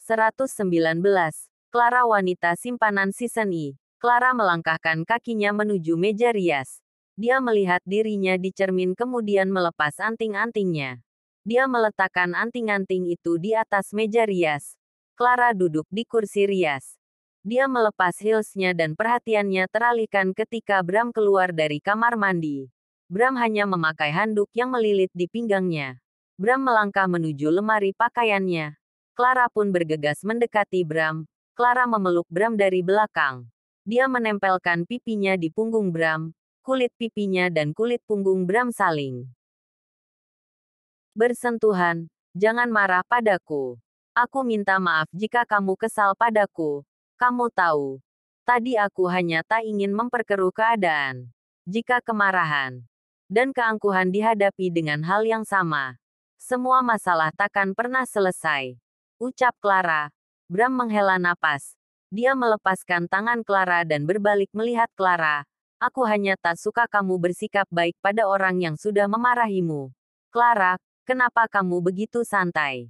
119. Clara Wanita Simpanan Season I. Clara melangkahkan kakinya menuju meja rias. Dia melihat dirinya di cermin kemudian melepas anting-antingnya. Dia meletakkan anting-anting itu di atas meja rias. Clara duduk di kursi rias. Dia melepas heelsnya dan perhatiannya teralihkan ketika Bram keluar dari kamar mandi. Bram hanya memakai handuk yang melilit di pinggangnya. Bram melangkah menuju lemari pakaiannya. Clara pun bergegas mendekati Bram. Clara memeluk Bram dari belakang. Dia menempelkan pipinya di punggung Bram. Kulit pipinya dan kulit punggung Bram saling bersentuhan. Jangan marah padaku. Aku minta maaf jika kamu kesal padaku. Kamu tahu, tadi aku hanya tak ingin memperkeruh keadaan. Jika kemarahan dan keangkuhan dihadapi dengan hal yang sama, semua masalah takkan pernah selesai. Ucap Clara. Bram menghela napas. Dia melepaskan tangan Clara dan berbalik melihat Clara. Aku hanya tak suka kamu bersikap baik pada orang yang sudah memarahimu. Clara, kenapa kamu begitu santai?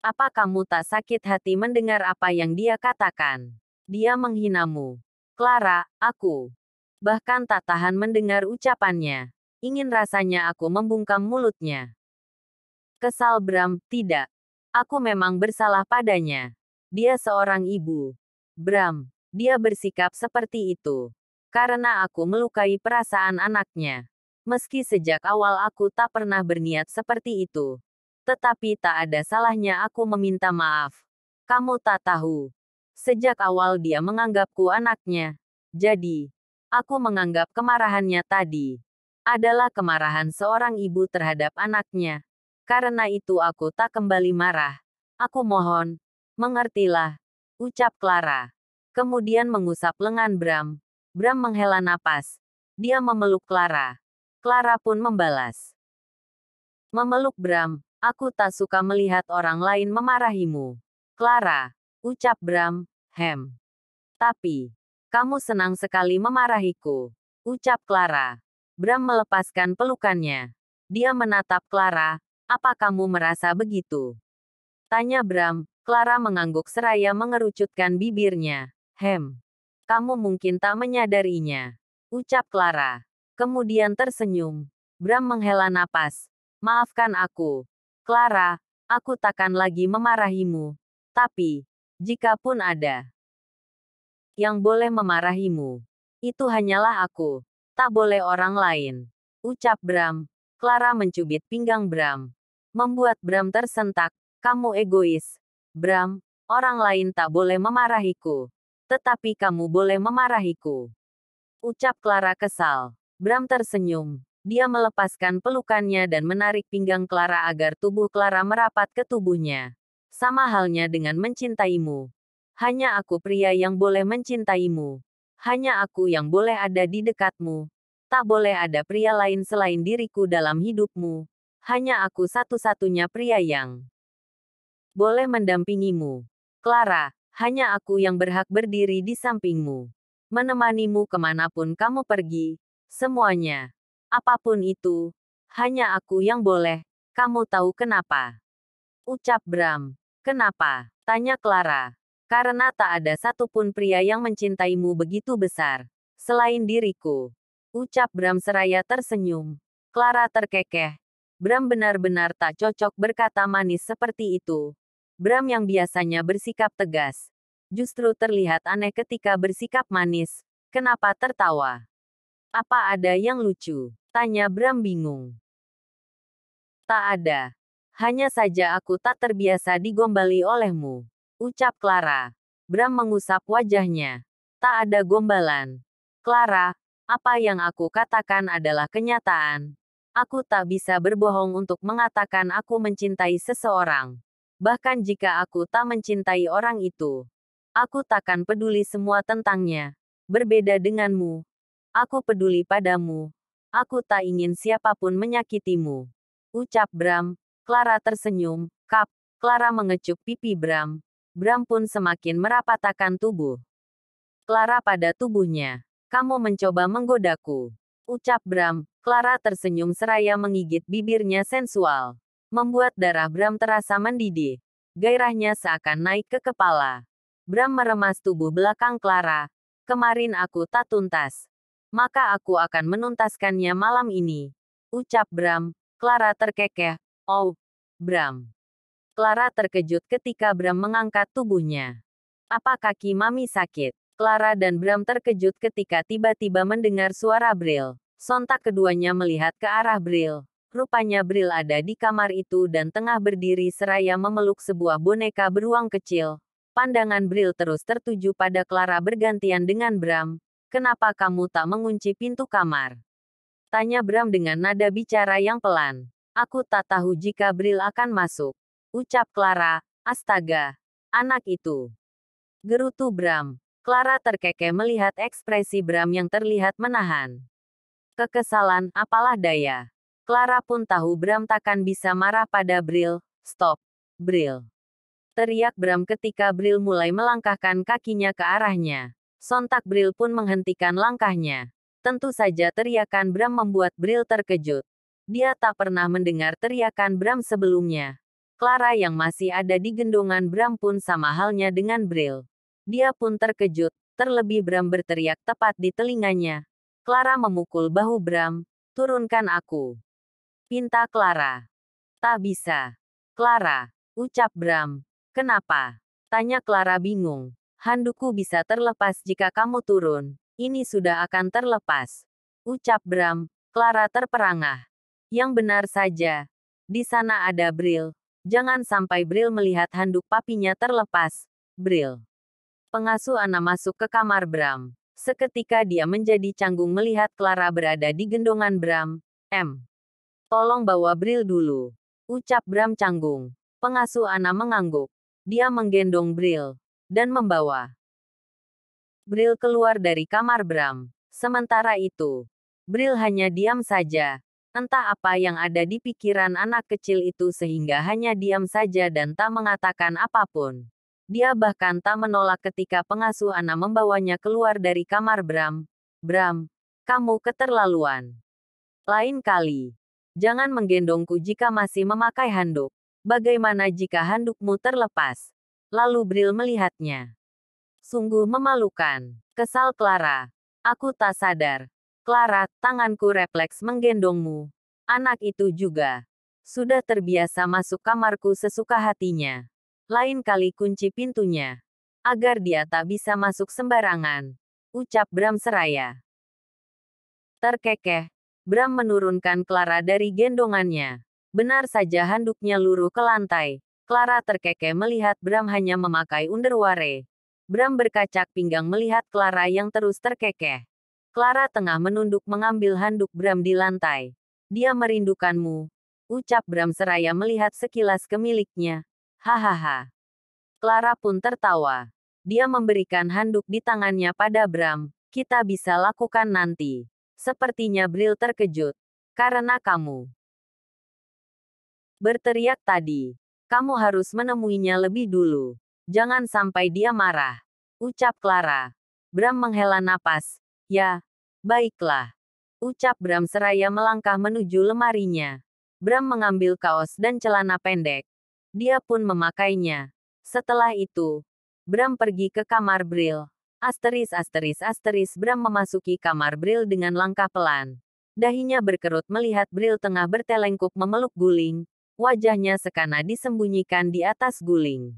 Apa kamu tak sakit hati mendengar apa yang dia katakan? Dia menghinamu. Clara, aku bahkan tak tahan mendengar ucapannya. Ingin rasanya aku membungkam mulutnya. Kesal Bram, tidak. Aku memang bersalah padanya. Dia seorang ibu. Bram, dia bersikap seperti itu karena aku melukai perasaan anaknya. Meski sejak awal aku tak pernah berniat seperti itu. Tetapi tak ada salahnya aku meminta maaf. Kamu tak tahu. Sejak awal dia menganggapku anaknya. Jadi, aku menganggap kemarahannya tadi adalah kemarahan seorang ibu terhadap anaknya. Karena itu aku tak kembali marah. Aku mohon, mengertilah, ucap Clara. Kemudian mengusap lengan Bram. Bram menghela napas. Dia memeluk Clara. Clara pun membalas. Memeluk Bram, aku tak suka melihat orang lain memarahimu. Clara, ucap Bram, Tapi, kamu senang sekali memarahiku. Ucap Clara. Bram melepaskan pelukannya. Dia menatap Clara, apa kamu merasa begitu? Tanya Bram. Clara mengangguk seraya mengerucutkan bibirnya. Kamu mungkin tak menyadarinya. Ucap Clara. Kemudian tersenyum. Bram menghela napas. Maafkan aku. Clara, aku takkan lagi memarahimu. Tapi, jika pun ada yang boleh memarahimu, itu hanyalah aku. Tak boleh orang lain. Ucap Bram. Clara mencubit pinggang Bram. Membuat Bram tersentak. Kamu egois. Bram, orang lain tak boleh memarahiku. Tetapi kamu boleh memarahiku. Ucap Clara kesal. Bram tersenyum. Dia melepaskan pelukannya dan menarik pinggang Clara agar tubuh Clara merapat ke tubuhnya. Sama halnya dengan mencintaimu. Hanya aku pria yang boleh mencintaimu. Hanya aku yang boleh ada di dekatmu. Tak boleh ada pria lain selain diriku dalam hidupmu. Hanya aku satu-satunya pria yang boleh mendampingimu. Clara, hanya aku yang berhak berdiri di sampingmu. Menemanimu kemanapun kamu pergi. Semuanya. Apapun itu. Hanya aku yang boleh. Kamu tahu kenapa? Ucap Bram. Kenapa? Tanya Clara. Karena tak ada satupun pria yang mencintaimu begitu besar. Selain diriku. Ucap Bram seraya tersenyum. Clara terkekeh. Bram benar-benar tak cocok berkata manis seperti itu. Bram yang biasanya bersikap tegas. Justru terlihat aneh ketika bersikap manis. Kenapa tertawa? Apa ada yang lucu? Tanya Bram bingung. Tak ada. Hanya saja aku tak terbiasa digombali olehmu. Ucap Clara. Bram mengusap wajahnya. Tak ada gombalan. Clara, apa yang aku katakan adalah kenyataan. Aku tak bisa berbohong untuk mengatakan aku mencintai seseorang. Bahkan jika aku tak mencintai orang itu, aku takkan peduli semua tentangnya. Berbeda denganmu. Aku peduli padamu. Aku tak ingin siapapun menyakitimu. Ucap Bram. Clara tersenyum. Kap. Clara mengecup pipi Bram. Bram pun semakin merapatkan tubuh Clara pada tubuhnya. Kamu mencoba menggodaku. Ucap Bram. Clara tersenyum seraya menggigit bibirnya sensual. Membuat darah Bram terasa mendidih. Gairahnya seakan naik ke kepala. Bram meremas tubuh belakang Clara. Kemarin aku tak tuntas. Maka aku akan menuntaskannya malam ini. Ucap Bram. Clara terkekeh. Oh, Bram. Clara terkejut ketika Bram mengangkat tubuhnya. Apa kaki Mami sakit? Clara dan Bram terkejut ketika tiba-tiba mendengar suara Bril. Sontak keduanya melihat ke arah Bril. Rupanya Bril ada di kamar itu dan tengah berdiri seraya memeluk sebuah boneka beruang kecil. Pandangan Bril terus tertuju pada Clara bergantian dengan Bram. Kenapa kamu tak mengunci pintu kamar? Tanya Bram dengan nada bicara yang pelan. Aku tak tahu jika Bril akan masuk. Ucap Clara. Astaga. Anak itu. Gerutu Bram. Clara terkekeh melihat ekspresi Bram yang terlihat menahan kekesalan, apalah daya. Clara pun tahu Bram takkan bisa marah pada Bril. Stop, Bril. Teriak Bram ketika Bril mulai melangkahkan kakinya ke arahnya. Sontak Bril pun menghentikan langkahnya. Tentu saja teriakan Bram membuat Bril terkejut. Dia tak pernah mendengar teriakan Bram sebelumnya. Clara yang masih ada di gendongan Bram pun sama halnya dengan Bril. Dia pun terkejut, terlebih Bram berteriak tepat di telinganya. Clara memukul bahu Bram. Turunkan aku. Pinta Clara. Tak bisa. Clara. Ucap Bram. Kenapa? Tanya Clara bingung. Handukku bisa terlepas jika kamu turun. Ini sudah akan terlepas. Ucap Bram. Clara terperangah. Yang benar saja. Di sana ada Bril. Jangan sampai Bril melihat handuk papinya terlepas. Bril. Pengasuh Ana masuk ke kamar Bram. Seketika dia menjadi canggung melihat Clara berada di gendongan Bram. Tolong bawa Bril dulu. Ucap Bram canggung. Pengasuh Ana mengangguk. Dia menggendong Bril. Dan membawa Bril keluar dari kamar Bram. Sementara itu, Bril hanya diam saja. Entah apa yang ada di pikiran anak kecil itu sehingga hanya diam saja dan tak mengatakan apapun. Dia bahkan tak menolak ketika pengasuh Ana membawanya keluar dari kamar Bram. Bram, kamu keterlaluan. Lain kali, jangan menggendongku jika masih memakai handuk. Bagaimana jika handukmu terlepas? Lalu Bril melihatnya. Sungguh memalukan. Kesal Clara. Aku tak sadar. Clara, tanganku refleks menggendongmu. Anak itu juga. Sudah terbiasa masuk kamarku sesuka hatinya. Lain kali kunci pintunya. Agar dia tak bisa masuk sembarangan. Ucap Bram seraya. Terkekeh, Bram menurunkan Clara dari gendongannya. Benar saja handuknya luruh ke lantai. Clara terkekeh melihat Bram hanya memakai underwear. Bram berkacak pinggang melihat Clara yang terus terkekeh. Clara tengah menunduk mengambil handuk Bram di lantai. Dia merindukanmu. Ucap Bram seraya melihat sekilas ke miliknya. Hahaha. Clara pun tertawa. Dia memberikan handuk di tangannya pada Bram. Kita bisa lakukan nanti. Sepertinya Bril terkejut. Karena kamu berteriak tadi. Kamu harus menemuinya lebih dulu. Jangan sampai dia marah. Ucap Clara. Bram menghela napas. Ya, baiklah. Ucap Bram seraya melangkah menuju lemarinya. Bram mengambil kaos dan celana pendek. Dia pun memakainya. Setelah itu, Bram pergi ke kamar Bril. Bram memasuki kamar Bril dengan langkah pelan. Dahinya berkerut melihat Bril tengah bertelengkup memeluk guling. Wajahnya sekana disembunyikan di atas guling.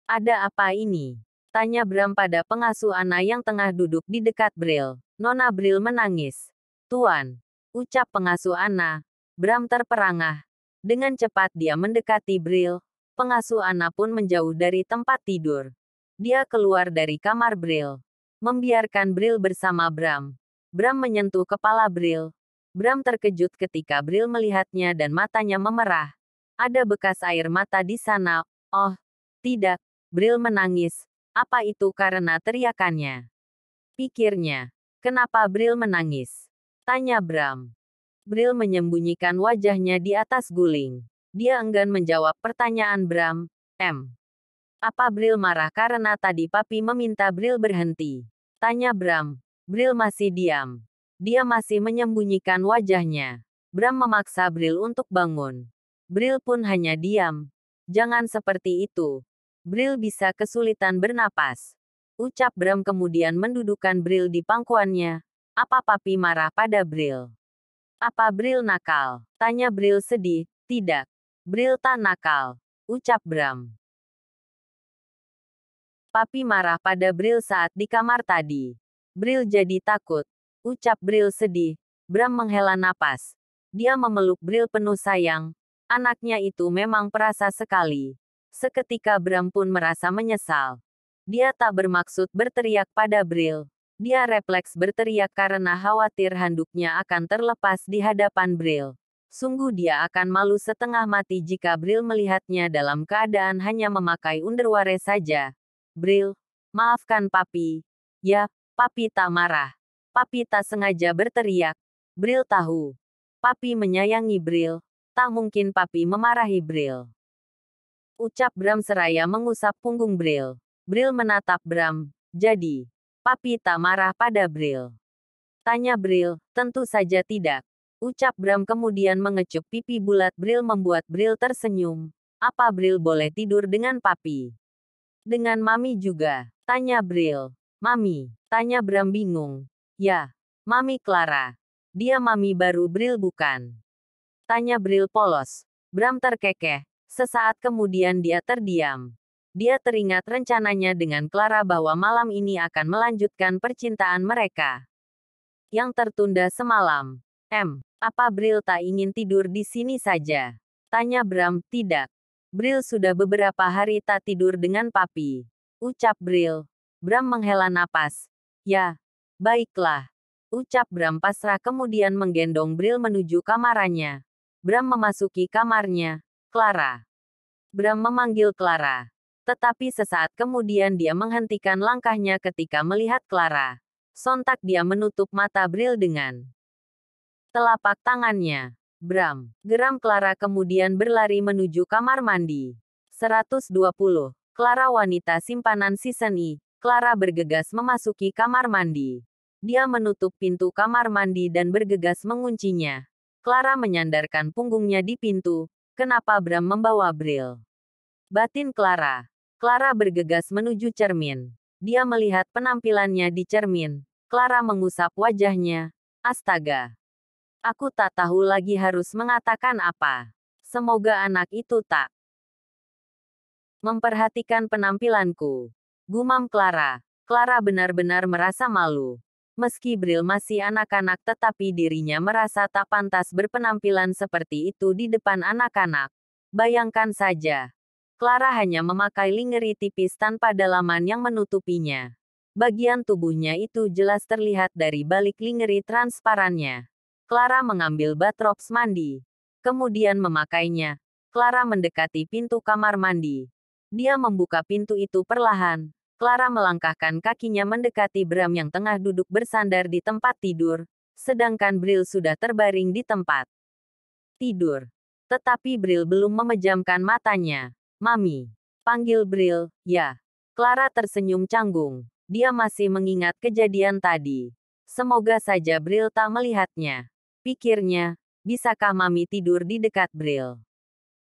Ada apa ini? Tanya Bram pada pengasuh Ana yang tengah duduk di dekat Bril. Nona Bril menangis. Tuan. Ucap pengasuh Ana. Bram terperangah. Dengan cepat dia mendekati Bril. Pengasuh Ana pun menjauh dari tempat tidur. Dia keluar dari kamar Bril. Membiarkan Bril bersama Bram. Bram menyentuh kepala Bril. Bram terkejut ketika Bril melihatnya dan matanya memerah. Ada bekas air mata di sana. Oh, tidak. Bril menangis. Apa itu karena teriakannya? Pikirnya. Kenapa Bril menangis? Tanya Bram. Bril menyembunyikan wajahnya di atas guling. Dia enggan menjawab pertanyaan Bram. Apa Bril marah karena tadi papi meminta Bril berhenti? Tanya Bram. Bril masih diam. Dia masih menyembunyikan wajahnya. Bram memaksa Bril untuk bangun. Bril pun hanya diam. Jangan seperti itu. Bril bisa kesulitan bernapas. Ucap Bram kemudian mendudukkan Bril di pangkuannya. Apa papi marah pada Bril? Apa Bril nakal? Tanya Bril sedih. Tidak. Bril tak nakal. Ucap Bram. Papi marah pada Bril saat di kamar tadi. Bril jadi takut. Ucap Bril sedih. Bram menghela napas. Dia memeluk Bril penuh sayang. Anaknya itu memang perasa sekali. Seketika Bram pun merasa menyesal. Dia tak bermaksud berteriak pada Bril. Dia refleks berteriak karena khawatir handuknya akan terlepas di hadapan Bril. Sungguh dia akan malu setengah mati jika Bril melihatnya dalam keadaan hanya memakai underwear saja. Bril, maafkan papi. Ya, papi tak marah. Papi tak sengaja berteriak. Bril tahu. Papi menyayangi Bril. Tak mungkin papi memarahi Bril. Ucap Bram seraya mengusap punggung Bril. Bril menatap Bram. Jadi, papi tak marah pada Bril? Tanya Bril. Tentu saja tidak. Ucap Bram kemudian mengecup pipi bulat Bril membuat Bril tersenyum. Apa Bril boleh tidur dengan papi? Dengan mami juga? Tanya Bril. Mami? Tanya Bram bingung. Ya, mami Clara. Dia mami baru Bril bukan? Tanya Bril polos. Bram terkekeh. Sesaat kemudian dia terdiam. Dia teringat rencananya dengan Clara bahwa malam ini akan melanjutkan percintaan mereka. Yang tertunda semalam. Apa Bril tak ingin tidur di sini saja? Tanya Bram. Tidak. Bril sudah beberapa hari tak tidur dengan papi. Ucap Bril. Bram menghela napas. Ya, baiklah. Ucap Bram pasrah kemudian menggendong Bril menuju kamarnya. Bram memasuki kamarnya. Clara. Bram memanggil Clara. Tetapi sesaat kemudian dia menghentikan langkahnya ketika melihat Clara. Sontak dia menutup mata Bril dengan telapak tangannya. Bram. Geram Clara kemudian berlari menuju kamar mandi. 120. Clara wanita simpanan season I. Clara bergegas memasuki kamar mandi. Dia menutup pintu kamar mandi dan bergegas menguncinya. Clara menyandarkan punggungnya di pintu. Kenapa Bram membawa Bril? Batin Clara. Clara bergegas menuju cermin. Dia melihat penampilannya di cermin. Clara mengusap wajahnya. Astaga. Aku tak tahu lagi harus mengatakan apa. Semoga anak itu tak memperhatikan penampilanku. Gumam Clara. Clara benar-benar merasa malu. Meski Bril masih anak-anak tetapi dirinya merasa tak pantas berpenampilan seperti itu di depan anak-anak. Bayangkan saja. Clara hanya memakai lingerie tipis tanpa dalaman yang menutupinya. Bagian tubuhnya itu jelas terlihat dari balik lingerie transparannya. Clara mengambil bathrobe mandi. Kemudian memakainya. Clara mendekati pintu kamar mandi. Dia membuka pintu itu perlahan. Clara melangkahkan kakinya mendekati Bram yang tengah duduk bersandar di tempat tidur, sedangkan Bril sudah terbaring di tempat tidur. Tetapi Bril belum memejamkan matanya. Mami. Panggil Bril. Ya. Clara tersenyum canggung. Dia masih mengingat kejadian tadi. Semoga saja Bril tak melihatnya. Pikirnya, bisakah Mami tidur di dekat Bril?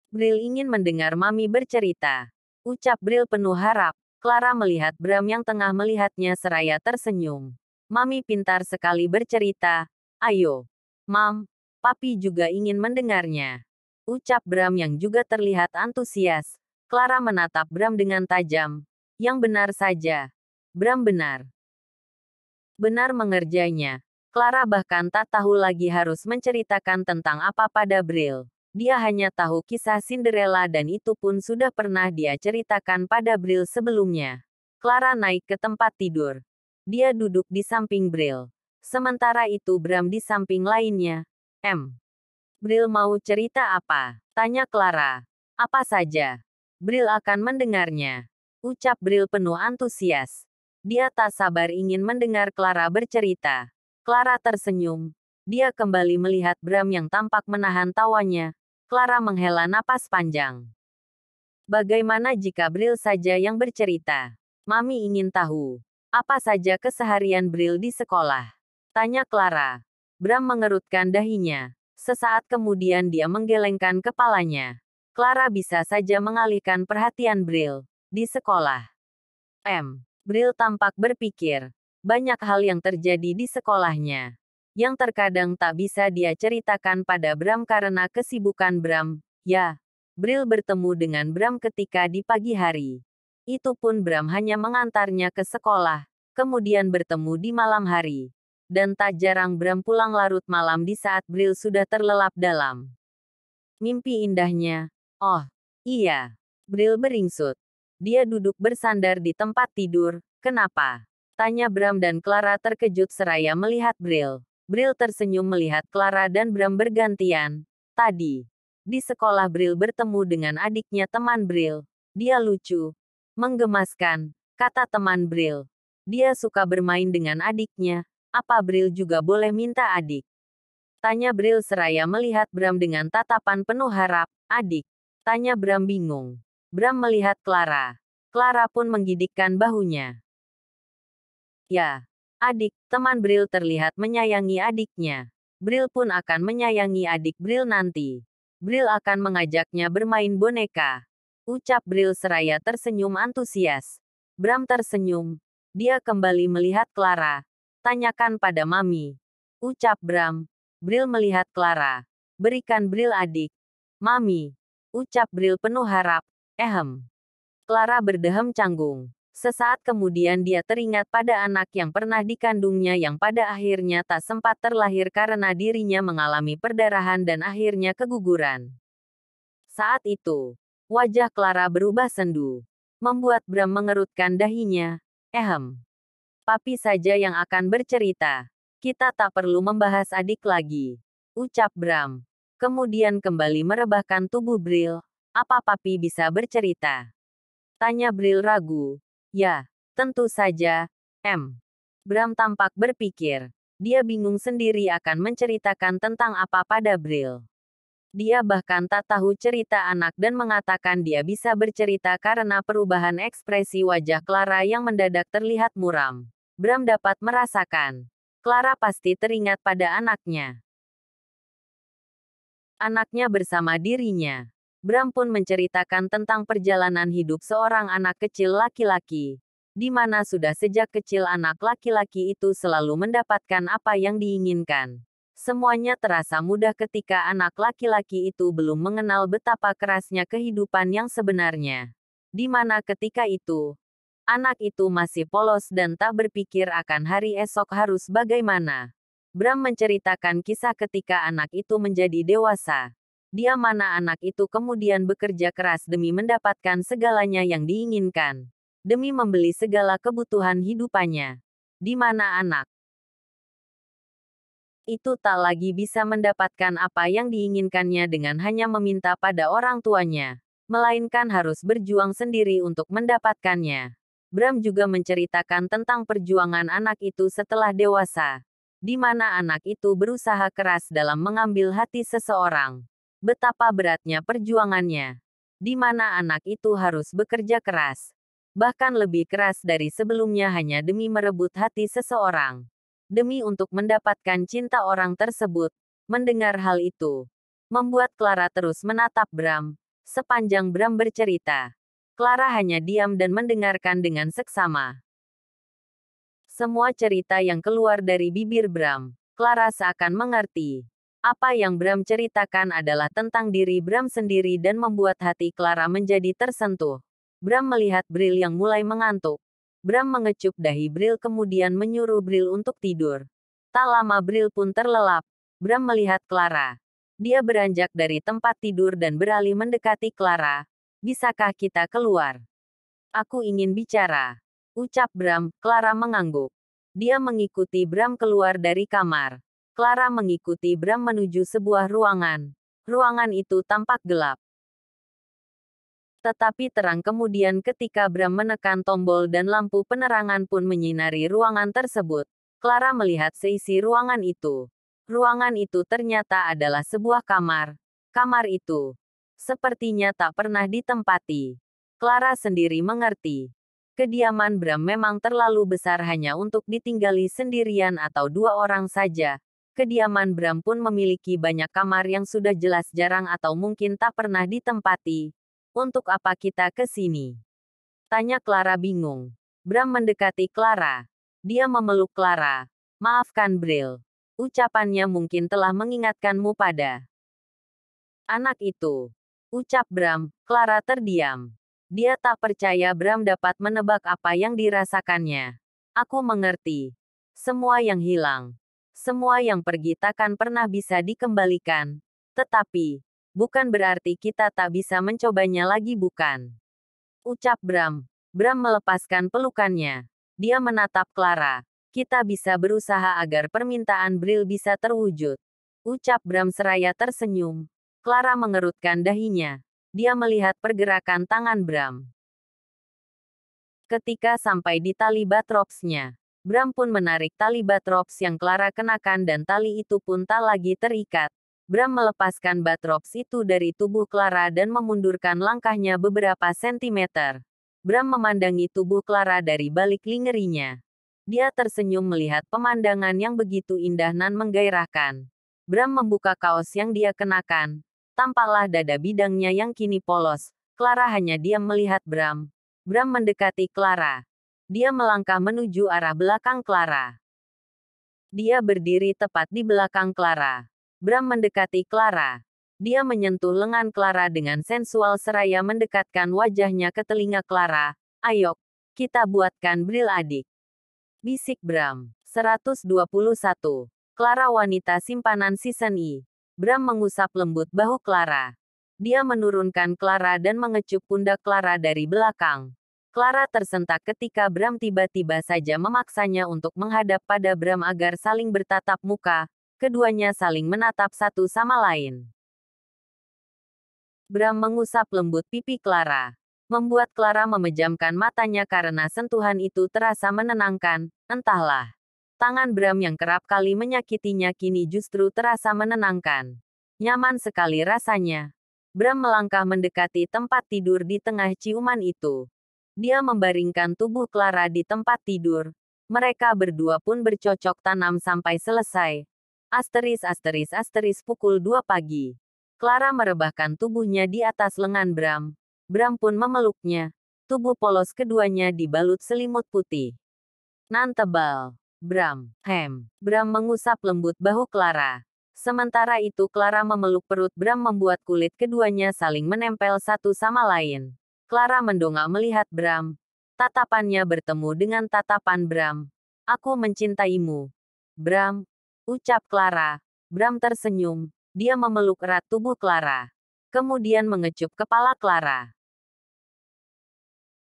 Bril ingin mendengar Mami bercerita. Ucap Bril penuh harap. Clara melihat Bram yang tengah melihatnya seraya tersenyum. Mami pintar sekali bercerita. Ayo. Mam, papi juga ingin mendengarnya. Ucap Bram yang juga terlihat antusias. Clara menatap Bram dengan tajam. Yang benar saja. Bram benar. Benar mengerjainya. Clara bahkan tak tahu lagi harus menceritakan tentang apa pada Bril. Dia hanya tahu kisah Cinderella dan itu pun sudah pernah dia ceritakan pada Bril sebelumnya. Clara naik ke tempat tidur. Dia duduk di samping Bril. Sementara itu Bram di samping lainnya. Bril mau cerita apa? Tanya Clara. Apa saja. Bril akan mendengarnya. Ucap Bril penuh antusias. Dia tak sabar ingin mendengar Clara bercerita. Clara tersenyum. Dia kembali melihat Bram yang tampak menahan tawanya. Clara menghela napas panjang. Bagaimana jika Bril saja yang bercerita? Mami ingin tahu. Apa saja keseharian Bril di sekolah? Tanya Clara. Bram mengerutkan dahinya. Sesaat kemudian dia menggelengkan kepalanya. Clara bisa saja mengalihkan perhatian Bril. Di sekolah. Bril tampak berpikir. Banyak hal yang terjadi di sekolahnya. Yang terkadang tak bisa dia ceritakan pada Bram karena kesibukan Bram. Ya, Bril bertemu dengan Bram ketika di pagi hari. Itu pun Bram hanya mengantarnya ke sekolah, kemudian bertemu di malam hari. Dan tak jarang Bram pulang larut malam di saat Bril sudah terlelap dalam mimpi indahnya. Oh, iya. Bril beringsut. Dia duduk bersandar di tempat tidur. Kenapa? Tanya Bram dan Clara terkejut seraya melihat Bril. Bril tersenyum melihat Clara dan Bram bergantian. Tadi, di sekolah Bril bertemu dengan adiknya teman Bril. Dia lucu. Menggemaskan, kata teman Bril. Dia suka bermain dengan adiknya. Apa Bril juga boleh minta adik? Tanya Bril seraya melihat Bram dengan tatapan penuh harap. Adik? Tanya Bram bingung. Bram melihat Clara. Clara pun menggigitkan bahunya. Ya, adik, teman Bril terlihat menyayangi adiknya. Bril pun akan menyayangi adik Bril nanti. Bril akan mengajaknya bermain boneka. Ucap Bril seraya tersenyum antusias. Bram tersenyum. Dia kembali melihat Clara. Tanyakan pada Mami. Ucap Bram. Bril melihat Clara. Berikan Bril adik. Mami. Ucap Bril penuh harap. Clara berdehem canggung. Sesaat kemudian dia teringat pada anak yang pernah dikandungnya yang pada akhirnya tak sempat terlahir karena dirinya mengalami perdarahan dan akhirnya keguguran. Saat itu, wajah Clara berubah sendu. Membuat Bram mengerutkan dahinya. Papi saja yang akan bercerita. Kita tak perlu membahas adik lagi. Ucap Bram. Kemudian kembali merebahkan tubuh Bril. Apa papi bisa bercerita? Tanya Bril ragu. Ya, tentu saja. Bram tampak berpikir. Dia bingung sendiri akan menceritakan tentang apa pada Bril. Dia bahkan tak tahu cerita anak dan mengatakan dia bisa bercerita karena perubahan ekspresi wajah Clara yang mendadak terlihat muram. Bram dapat merasakan. Clara pasti teringat pada anaknya. Anaknya bersama dirinya. Bram pun menceritakan tentang perjalanan hidup seorang anak kecil laki-laki, di mana sudah sejak kecil anak laki-laki itu selalu mendapatkan apa yang diinginkan. Semuanya terasa mudah ketika anak laki-laki itu belum mengenal betapa kerasnya kehidupan yang sebenarnya. Di mana ketika itu, anak itu masih polos dan tak berpikir akan hari esok harus bagaimana. Bram menceritakan kisah ketika anak itu menjadi dewasa. Dia mana anak itu kemudian bekerja keras demi mendapatkan segalanya yang diinginkan. Demi membeli segala kebutuhan hidupannya. Di mana anak itu tak lagi bisa mendapatkan apa yang diinginkannya dengan hanya meminta pada orang tuanya. Melainkan harus berjuang sendiri untuk mendapatkannya. Bram juga menceritakan tentang perjuangan anak itu setelah dewasa. Di mana anak itu berusaha keras dalam mengambil hati seseorang. Betapa beratnya perjuangannya. Di mana anak itu harus bekerja keras. Bahkan lebih keras dari sebelumnya hanya demi merebut hati seseorang. Demi untuk mendapatkan cinta orang tersebut. Mendengar hal itu, membuat Clara terus menatap Bram. Sepanjang Bram bercerita, Clara hanya diam dan mendengarkan dengan seksama. Semua cerita yang keluar dari bibir Bram, Clara seakan mengerti. Apa yang Bram ceritakan adalah tentang diri Bram sendiri dan membuat hati Clara menjadi tersentuh. Bram melihat Bril yang mulai mengantuk. Bram mengecup dahi Bril kemudian menyuruh Bril untuk tidur. Tak lama Bril pun terlelap. Bram melihat Clara. Dia beranjak dari tempat tidur dan beralih mendekati Clara. Bisakah kita keluar? Aku ingin bicara. Ucap Bram. Clara mengangguk. Dia mengikuti Bram keluar dari kamar. Clara mengikuti Bram menuju sebuah ruangan. Ruangan itu tampak gelap. Tetapi terang kemudian ketika Bram menekan tombol dan lampu penerangan pun menyinari ruangan tersebut. Clara melihat seisi ruangan itu. Ruangan itu ternyata adalah sebuah kamar. Kamar itu sepertinya tak pernah ditempati. Clara sendiri mengerti. Kediaman Bram memang terlalu besar hanya untuk ditinggali sendirian atau dua orang saja. Kediaman Bram pun memiliki banyak kamar yang sudah jelas jarang atau mungkin tak pernah ditempati. Untuk apa kita ke sini? Tanya Clara bingung. Bram mendekati Clara. Dia memeluk Clara. Maafkan Brill. Ucapannya mungkin telah mengingatkanmu pada anak itu. Ucap Bram. Clara terdiam. Dia tak percaya Bram dapat menebak apa yang dirasakannya. Aku mengerti. Semua yang hilang. Semua yang pergi takkan pernah bisa dikembalikan. Tetapi, bukan berarti kita tak bisa mencobanya lagi bukan? Ucap Bram. Bram melepaskan pelukannya. Dia menatap Clara. Kita bisa berusaha agar permintaan Brill bisa terwujud. Ucap Bram seraya tersenyum. Clara mengerutkan dahinya. Dia melihat pergerakan tangan Bram. Ketika sampai di tali batropsnya, Bram pun menarik tali batrops yang Clara kenakan dan tali itu pun tak lagi terikat. Bram melepaskan batrops itu dari tubuh Clara dan memundurkan langkahnya beberapa sentimeter. Bram memandangi tubuh Clara dari balik lingerinya. Dia tersenyum melihat pemandangan yang begitu indah dan menggairahkan. Bram membuka kaos yang dia kenakan. Tampaklah dada bidangnya yang kini polos. Clara hanya diam melihat Bram. Bram mendekati Clara. Dia melangkah menuju arah belakang Clara. Dia berdiri tepat di belakang Clara. Bram mendekati Clara. Dia menyentuh lengan Clara dengan sensual seraya mendekatkan wajahnya ke telinga Clara. Ayo, kita buatkan Brill adik. Bisik Bram. 121. Clara wanita simpanan season E. Bram mengusap lembut bahu Clara. Dia menurunkan Clara dan mengecup pundak Clara dari belakang. Clara tersentak ketika Bram tiba-tiba saja memaksanya untuk menghadap pada Bram agar saling bertatap muka. Keduanya saling menatap satu sama lain. Bram mengusap lembut pipi Clara. Membuat Clara memejamkan matanya karena sentuhan itu terasa menenangkan. Entahlah. Tangan Bram yang kerap kali menyakitinya kini justru terasa menenangkan. Nyaman sekali rasanya. Bram melangkah mendekati tempat tidur di tengah ciuman itu. Dia membaringkan tubuh Clara di tempat tidur. Mereka berdua pun bercocok tanam sampai selesai. Pukul 2 pagi. Clara merebahkan tubuhnya di atas lengan Bram. Bram pun memeluknya. Tubuh polos keduanya dibalut selimut putih nan tebal. Bram. Bram mengusap lembut bahu Clara. Sementara itu Clara memeluk perut Bram membuat kulit keduanya saling menempel satu sama lain. Clara mendongak melihat Bram. Tatapannya bertemu dengan tatapan Bram. Aku mencintaimu. Bram. Ucap Clara. Bram tersenyum. Dia memeluk erat tubuh Clara. Kemudian mengecup kepala Clara.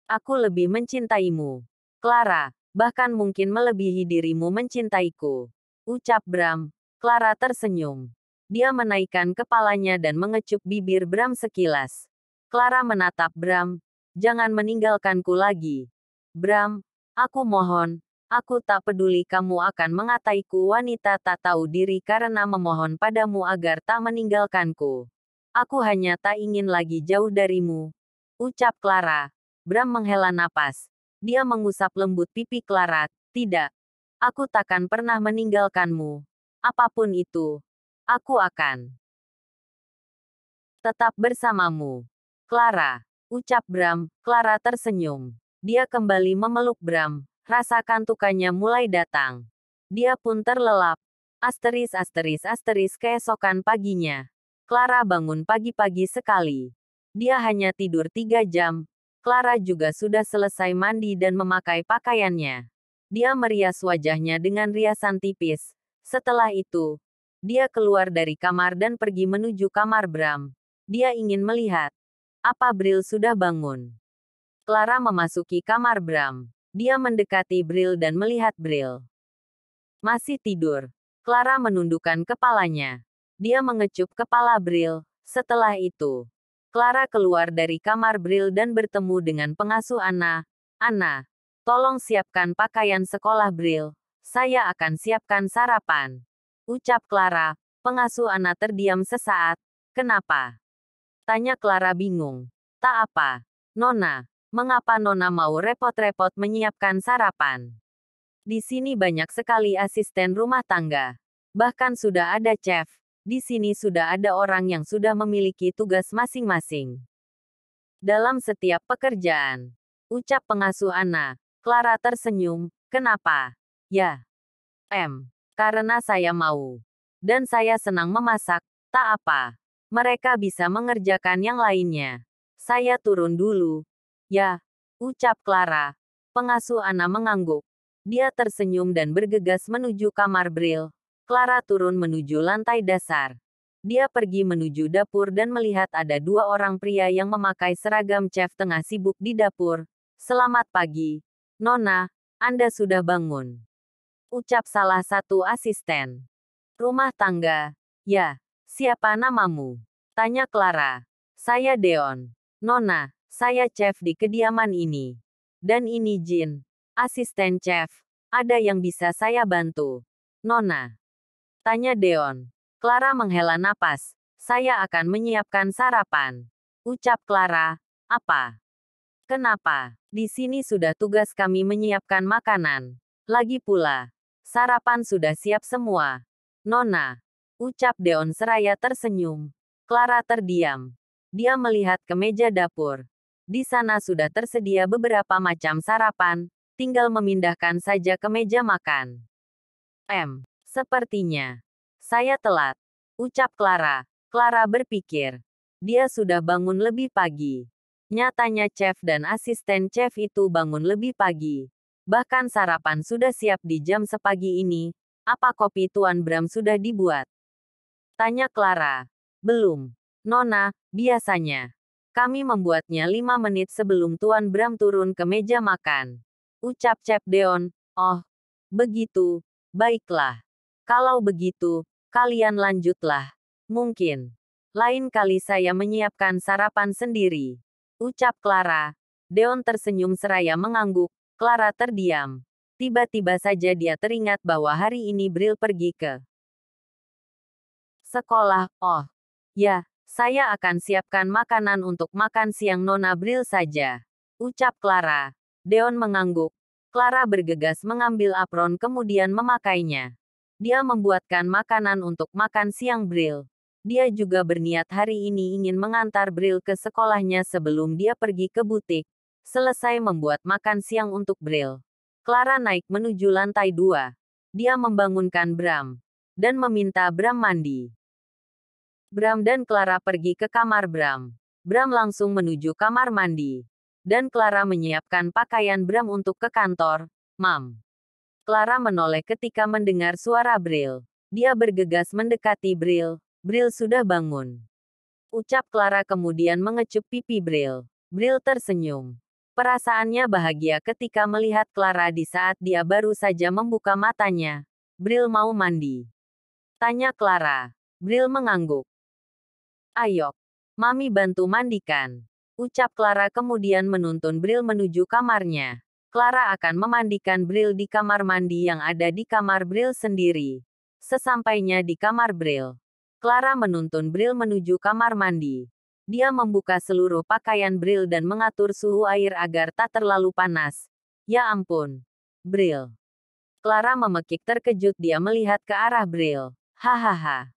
Aku lebih mencintaimu. Clara. Bahkan mungkin melebihi dirimu mencintaiku. Ucap Bram. Clara tersenyum. Dia menaikkan kepalanya dan mengecup bibir Bram sekilas. Clara menatap Bram. Jangan meninggalkanku lagi. Bram, aku mohon. Aku tak peduli kamu akan mengataiku wanita tak tahu diri karena memohon padamu agar tak meninggalkanku. Aku hanya tak ingin lagi jauh darimu. Ucap Clara. Bram menghela napas. Dia mengusap lembut pipi Clara. Tidak. Aku takkan pernah meninggalkanmu. Apapun itu. Aku akan tetap bersamamu. Clara. Ucap Bram. Clara tersenyum. Dia kembali memeluk Bram. Rasa kantukannya mulai datang. Dia pun terlelap. Keesokan paginya. Clara bangun pagi-pagi sekali. Dia hanya tidur 3 jam. Clara juga sudah selesai mandi dan memakai pakaiannya. Dia merias wajahnya dengan riasan tipis. Setelah itu, dia keluar dari kamar dan pergi menuju kamar Bram. Dia ingin melihat apa Brill sudah bangun. Clara memasuki kamar Bram. Dia mendekati Brill dan melihat Brill masih tidur. Clara menundukkan kepalanya. Dia mengecup kepala Brill. Setelah itu, Clara keluar dari kamar Brill dan bertemu dengan pengasuh Anna. Anna, tolong siapkan pakaian sekolah Brill. Saya akan siapkan sarapan. Ucap Clara. Pengasuh Anna terdiam sesaat. Kenapa? Tanya Clara bingung. Tak apa. Nona, mengapa Nona mau repot-repot menyiapkan sarapan? Di sini banyak sekali asisten rumah tangga. Bahkan sudah ada chef. Di sini sudah ada orang yang sudah memiliki tugas masing-masing. Dalam setiap pekerjaan. Ucap pengasuh Anna. Clara tersenyum. Kenapa? Ya. Karena saya mau. Dan saya senang memasak. Tak apa. Mereka bisa mengerjakan yang lainnya. Saya turun dulu. Ya. Ucap Clara. Pengasuh Anna mengangguk. Dia tersenyum dan bergegas menuju kamar Bril. Clara turun menuju lantai dasar. Dia pergi menuju dapur dan melihat ada dua orang pria yang memakai seragam chef tengah sibuk di dapur. Selamat pagi, Nona, Anda sudah bangun. Ucap salah satu asisten. Rumah tangga. Ya, siapa namamu? Tanya Clara. Saya Deon. Nona, saya chef di kediaman ini. Dan ini Jin, asisten chef. Ada yang bisa saya bantu? Nona. Tanya Deon. Clara menghela napas. Saya akan menyiapkan sarapan. Ucap Clara. Apa? Kenapa? Di sini sudah tugas kami menyiapkan makanan. Lagi pula, sarapan sudah siap semua. Nona. Ucap Deon seraya tersenyum. Clara terdiam. Dia melihat ke meja dapur. Di sana sudah tersedia beberapa macam sarapan, tinggal memindahkan saja ke meja makan. Sepertinya. Saya telat. Ucap Clara. Clara berpikir. Dia sudah bangun lebih pagi. Nyatanya chef dan asisten chef itu bangun lebih pagi. Bahkan sarapan sudah siap di jam sepagi ini. Apa kopi Tuan Bram sudah dibuat? Tanya Clara. Belum. Nona, biasanya. Kami membuatnya 5 menit sebelum Tuan Bram turun ke meja makan. Ucap Chef Deon. Oh, begitu. Baiklah. Kalau begitu, kalian lanjutlah. Mungkin. Lain kali saya menyiapkan sarapan sendiri. Ucap Clara. Deon tersenyum seraya mengangguk. Clara terdiam. Tiba-tiba saja dia teringat bahwa hari ini Bril pergi ke sekolah. Oh, ya, saya akan siapkan makanan untuk makan siang Nona Bril saja. Ucap Clara. Deon mengangguk. Clara bergegas mengambil apron kemudian memakainya. Dia membuatkan makanan untuk makan siang Bril. Dia juga berniat hari ini ingin mengantar Bril ke sekolahnya sebelum dia pergi ke butik. Selesai membuat makan siang untuk Bril, Clara naik menuju lantai 2. Dia membangunkan Bram dan meminta Bram mandi. Bram dan Clara pergi ke kamar Bram. Bram langsung menuju kamar mandi. Dan Clara menyiapkan pakaian Bram untuk ke kantor. Mam. Clara menoleh ketika mendengar suara Bril. Dia bergegas mendekati Bril. Bril sudah bangun. Ucap Clara kemudian mengecup pipi Bril. Bril tersenyum. Perasaannya bahagia ketika melihat Clara di saat dia baru saja membuka matanya. Bril mau mandi. Tanya Clara. Bril mengangguk. Ayo, Mami bantu mandikan. Ucap Clara kemudian menuntun Bril menuju kamarnya. Clara akan memandikan Bril di kamar mandi yang ada di kamar Bril sendiri. Sesampainya di kamar Bril, Clara menuntun Bril menuju kamar mandi. Dia membuka seluruh pakaian Bril dan mengatur suhu air agar tak terlalu panas. Ya ampun. Bril. Clara memekik terkejut dia melihat ke arah Bril. Hahaha.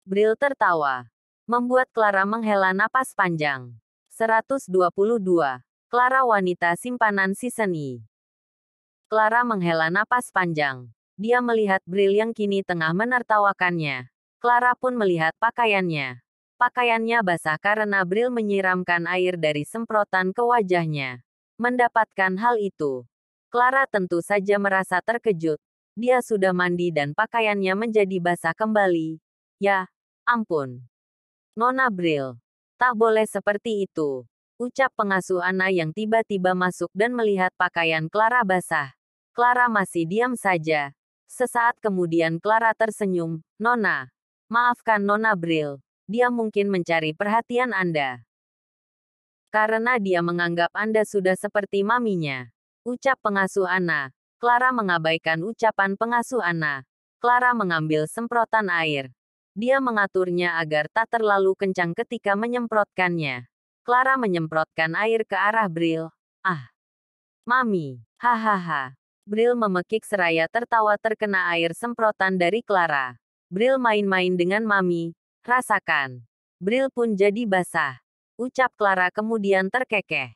Bril tertawa. Membuat Clara menghela napas panjang. 122. Clara wanita simpanan season E. Clara menghela napas panjang. Dia melihat Bril yang kini tengah menertawakannya. Clara pun melihat pakaiannya. Pakaiannya basah karena Bril menyiramkan air dari semprotan ke wajahnya. Mendapatkan hal itu, Clara tentu saja merasa terkejut. Dia sudah mandi dan pakaiannya menjadi basah kembali. Ya, ampun. Nona Bril. Tak boleh seperti itu. Ucap pengasuh Anna yang tiba-tiba masuk dan melihat pakaian Clara basah. Clara masih diam saja. Sesaat kemudian Clara tersenyum. Nona. Maafkan Nona Bril. Dia mungkin mencari perhatian Anda. Karena dia menganggap Anda sudah seperti maminya. Ucap pengasuh Anna. Clara mengabaikan ucapan pengasuh Anna. Clara mengambil semprotan air. Dia mengaturnya agar tak terlalu kencang ketika menyemprotkannya. Clara menyemprotkan air ke arah Bril. Ah. Mami. Hahaha. Bril memekik seraya tertawa terkena air semprotan dari Clara. Bril main-main dengan Mami. Rasakan. Bril pun jadi basah. Ucap Clara kemudian terkekeh.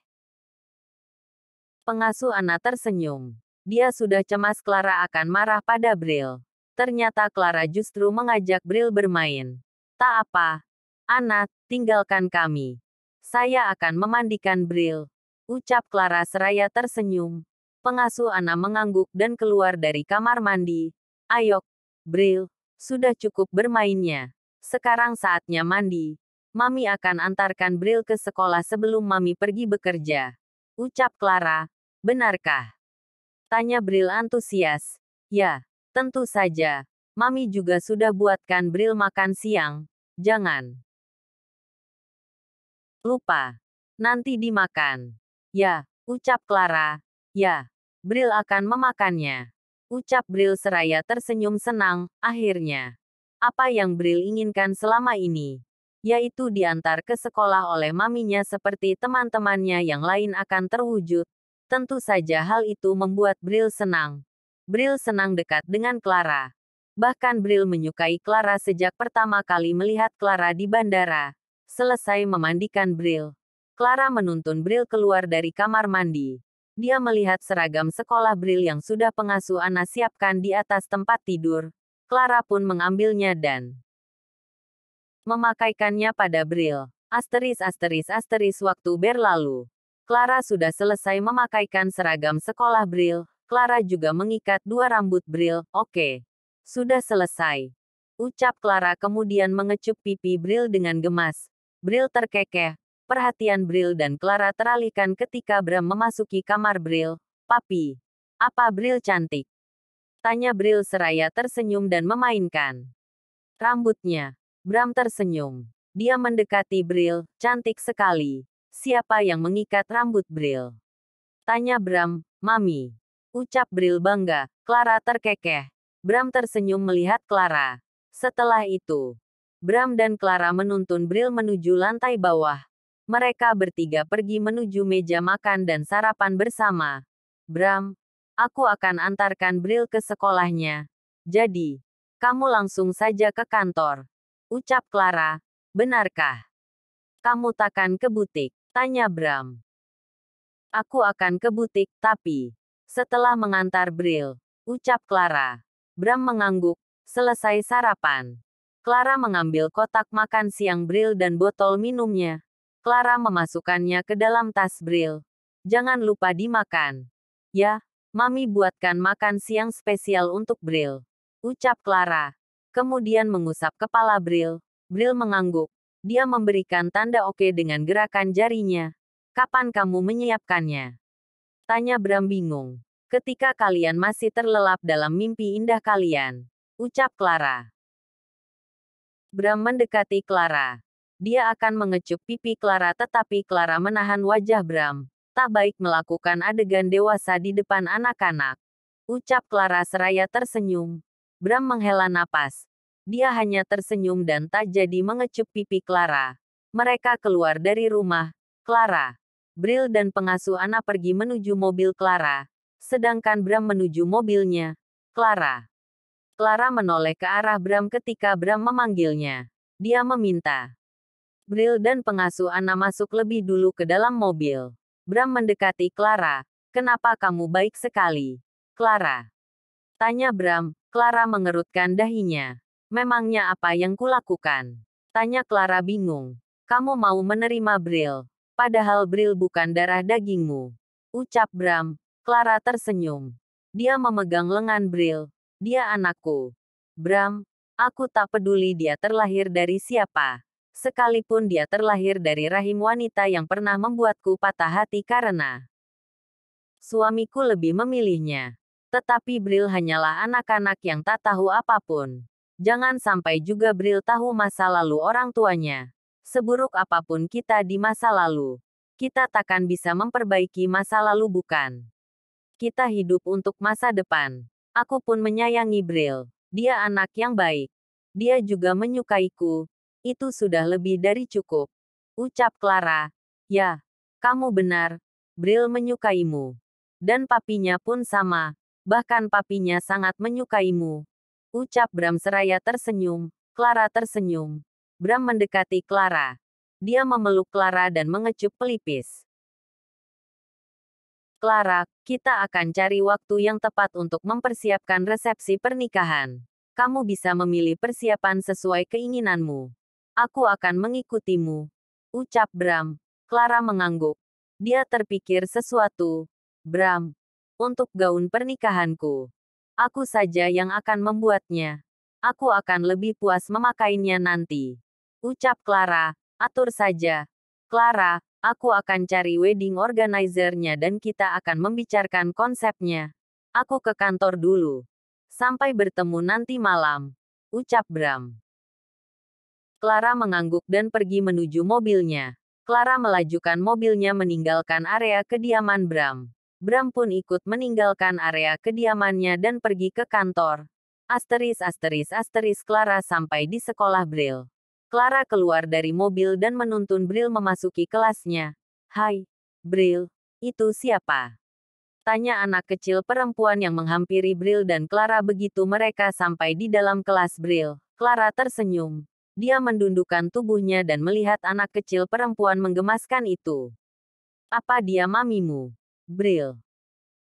Pengasuh Anna tersenyum. Dia sudah cemas Clara akan marah pada Bril. Ternyata Clara justru mengajak Bril bermain. Tak apa. Anna, tinggalkan kami. Saya akan memandikan Bril. Ucap Clara seraya tersenyum. Pengasuh Anna mengangguk dan keluar dari kamar mandi. Ayo, Bril. Sudah cukup bermainnya. Sekarang saatnya mandi. Mami akan antarkan Bril ke sekolah sebelum Mami pergi bekerja. Ucap Clara. Benarkah? Tanya Bril antusias. Ya, tentu saja. Mami juga sudah buatkan Bril makan siang. Jangan lupa. Nanti dimakan. Ya, ucap Clara. Ya, Bril akan memakannya. Ucap Bril seraya tersenyum senang, akhirnya. Apa yang Bril inginkan selama ini? Yaitu diantar ke sekolah oleh maminya seperti teman-temannya yang lain akan terwujud. Tentu saja hal itu membuat Bril senang. Bril senang dekat dengan Clara. Bahkan Bril menyukai Clara sejak pertama kali melihat Clara di bandara. Selesai memandikan Bril, Clara menuntun Bril keluar dari kamar mandi. Dia melihat seragam sekolah Bril yang sudah pengasuh Anna siapkan di atas tempat tidur. Clara pun mengambilnya dan memakaikannya pada Bril. Asteris waktu berlalu. Clara sudah selesai memakaikan seragam sekolah Bril. Clara juga mengikat dua rambut Bril. Oke. Sudah selesai. Ucap Clara kemudian mengecup pipi Bril dengan gemas. Bril terkekeh. Perhatian Bril dan Clara teralihkan ketika Bram memasuki kamar Bril. Papi. Apa Bril cantik? Tanya Bril seraya tersenyum dan memainkan rambutnya. Bram tersenyum. Dia mendekati Bril. Cantik sekali. Siapa yang mengikat rambut Bril? Tanya Bram. Mami. Ucap Bril bangga. Clara terkekeh. Bram tersenyum melihat Clara. Setelah itu, Bram dan Clara menuntun Bril menuju lantai bawah. Mereka bertiga pergi menuju meja makan dan sarapan bersama. Bram, aku akan antarkan Bril ke sekolahnya. Jadi, kamu langsung saja ke kantor. Ucap Clara. Benarkah? Kamu takkan ke butik? Tanya Bram. Aku akan ke butik, tapi setelah mengantar Bril. Ucap Clara. Bram mengangguk. Selesai sarapan. Clara mengambil kotak makan siang Bril dan botol minumnya. Clara memasukkannya ke dalam tas Bril. Jangan lupa dimakan. Ya, Mami buatkan makan siang spesial untuk Bril. Ucap Clara. Kemudian mengusap kepala Bril. Bril mengangguk. Dia memberikan tanda oke dengan gerakan jarinya. Kapan kamu menyiapkannya? Tanya Bram bingung. Ketika kalian masih terlelap dalam mimpi indah kalian. Ucap Clara. Bram mendekati Clara. Dia akan mengecup pipi Clara tetapi Clara menahan wajah Bram. Tak baik melakukan adegan dewasa di depan anak-anak. Ucap Clara seraya tersenyum. Bram menghela napas. Dia hanya tersenyum dan tak jadi mengecup pipi Clara. Mereka keluar dari rumah. Clara, Bril dan pengasuh Anna pergi menuju mobil Clara. Sedangkan Bram menuju mobilnya. Clara. Clara menoleh ke arah Bram ketika Bram memanggilnya. Dia meminta Bril dan pengasuh Anna masuk lebih dulu ke dalam mobil. Bram mendekati Clara. Kenapa kamu baik sekali? Clara. Tanya Bram. Clara mengerutkan dahinya. Memangnya apa yang kulakukan? Tanya Clara bingung. Kamu mau menerima Bril. Padahal Bril bukan darah dagingmu. Ucap Bram. Clara tersenyum. Dia memegang lengan Bril. Dia anakku. Bram, aku tak peduli dia terlahir dari siapa. Sekalipun dia terlahir dari rahim wanita yang pernah membuatku patah hati karena suamiku lebih memilihnya. Tetapi Bril hanyalah anak-anak yang tak tahu apapun. Jangan sampai juga Bril tahu masa lalu orang tuanya. Seburuk apapun kita di masa lalu, kita takkan bisa memperbaiki masa lalu bukan? Kita hidup untuk masa depan. Aku pun menyayangi Bril. Dia anak yang baik. Dia juga menyukaiku. Itu sudah lebih dari cukup. Ucap Clara. Ya, kamu benar. Bril menyukaimu. Dan papinya pun sama. Bahkan papinya sangat menyukaimu. Ucap Bram seraya tersenyum. Clara tersenyum. Bram mendekati Clara. Dia memeluk Clara dan mengecup pelipis. Clara, kita akan cari waktu yang tepat untuk mempersiapkan resepsi pernikahan. Kamu bisa memilih persiapan sesuai keinginanmu. Aku akan mengikutimu. Ucap Bram. Clara mengangguk. Dia terpikir sesuatu. Bram. Untuk gaun pernikahanku. Aku saja yang akan membuatnya. Aku akan lebih puas memakainya nanti. Ucap Clara. Atur saja. Clara, aku akan cari wedding organizer-nya dan kita akan membicarakan konsepnya. Aku ke kantor dulu. Sampai bertemu nanti malam. Ucap Bram. Clara mengangguk dan pergi menuju mobilnya. Clara melajukan mobilnya meninggalkan area kediaman Bram. Bram pun ikut meninggalkan area kediamannya dan pergi ke kantor. Clara sampai di sekolah Braille. Clara keluar dari mobil dan menuntun Braille memasuki kelasnya. Hai, Braille, itu siapa? Tanya anak kecil perempuan yang menghampiri Braille dan Clara begitu mereka sampai di dalam kelas Braille. Clara tersenyum. Dia mendundukkan tubuhnya dan melihat anak kecil perempuan menggemaskan itu. Apa dia mamimu? Braille.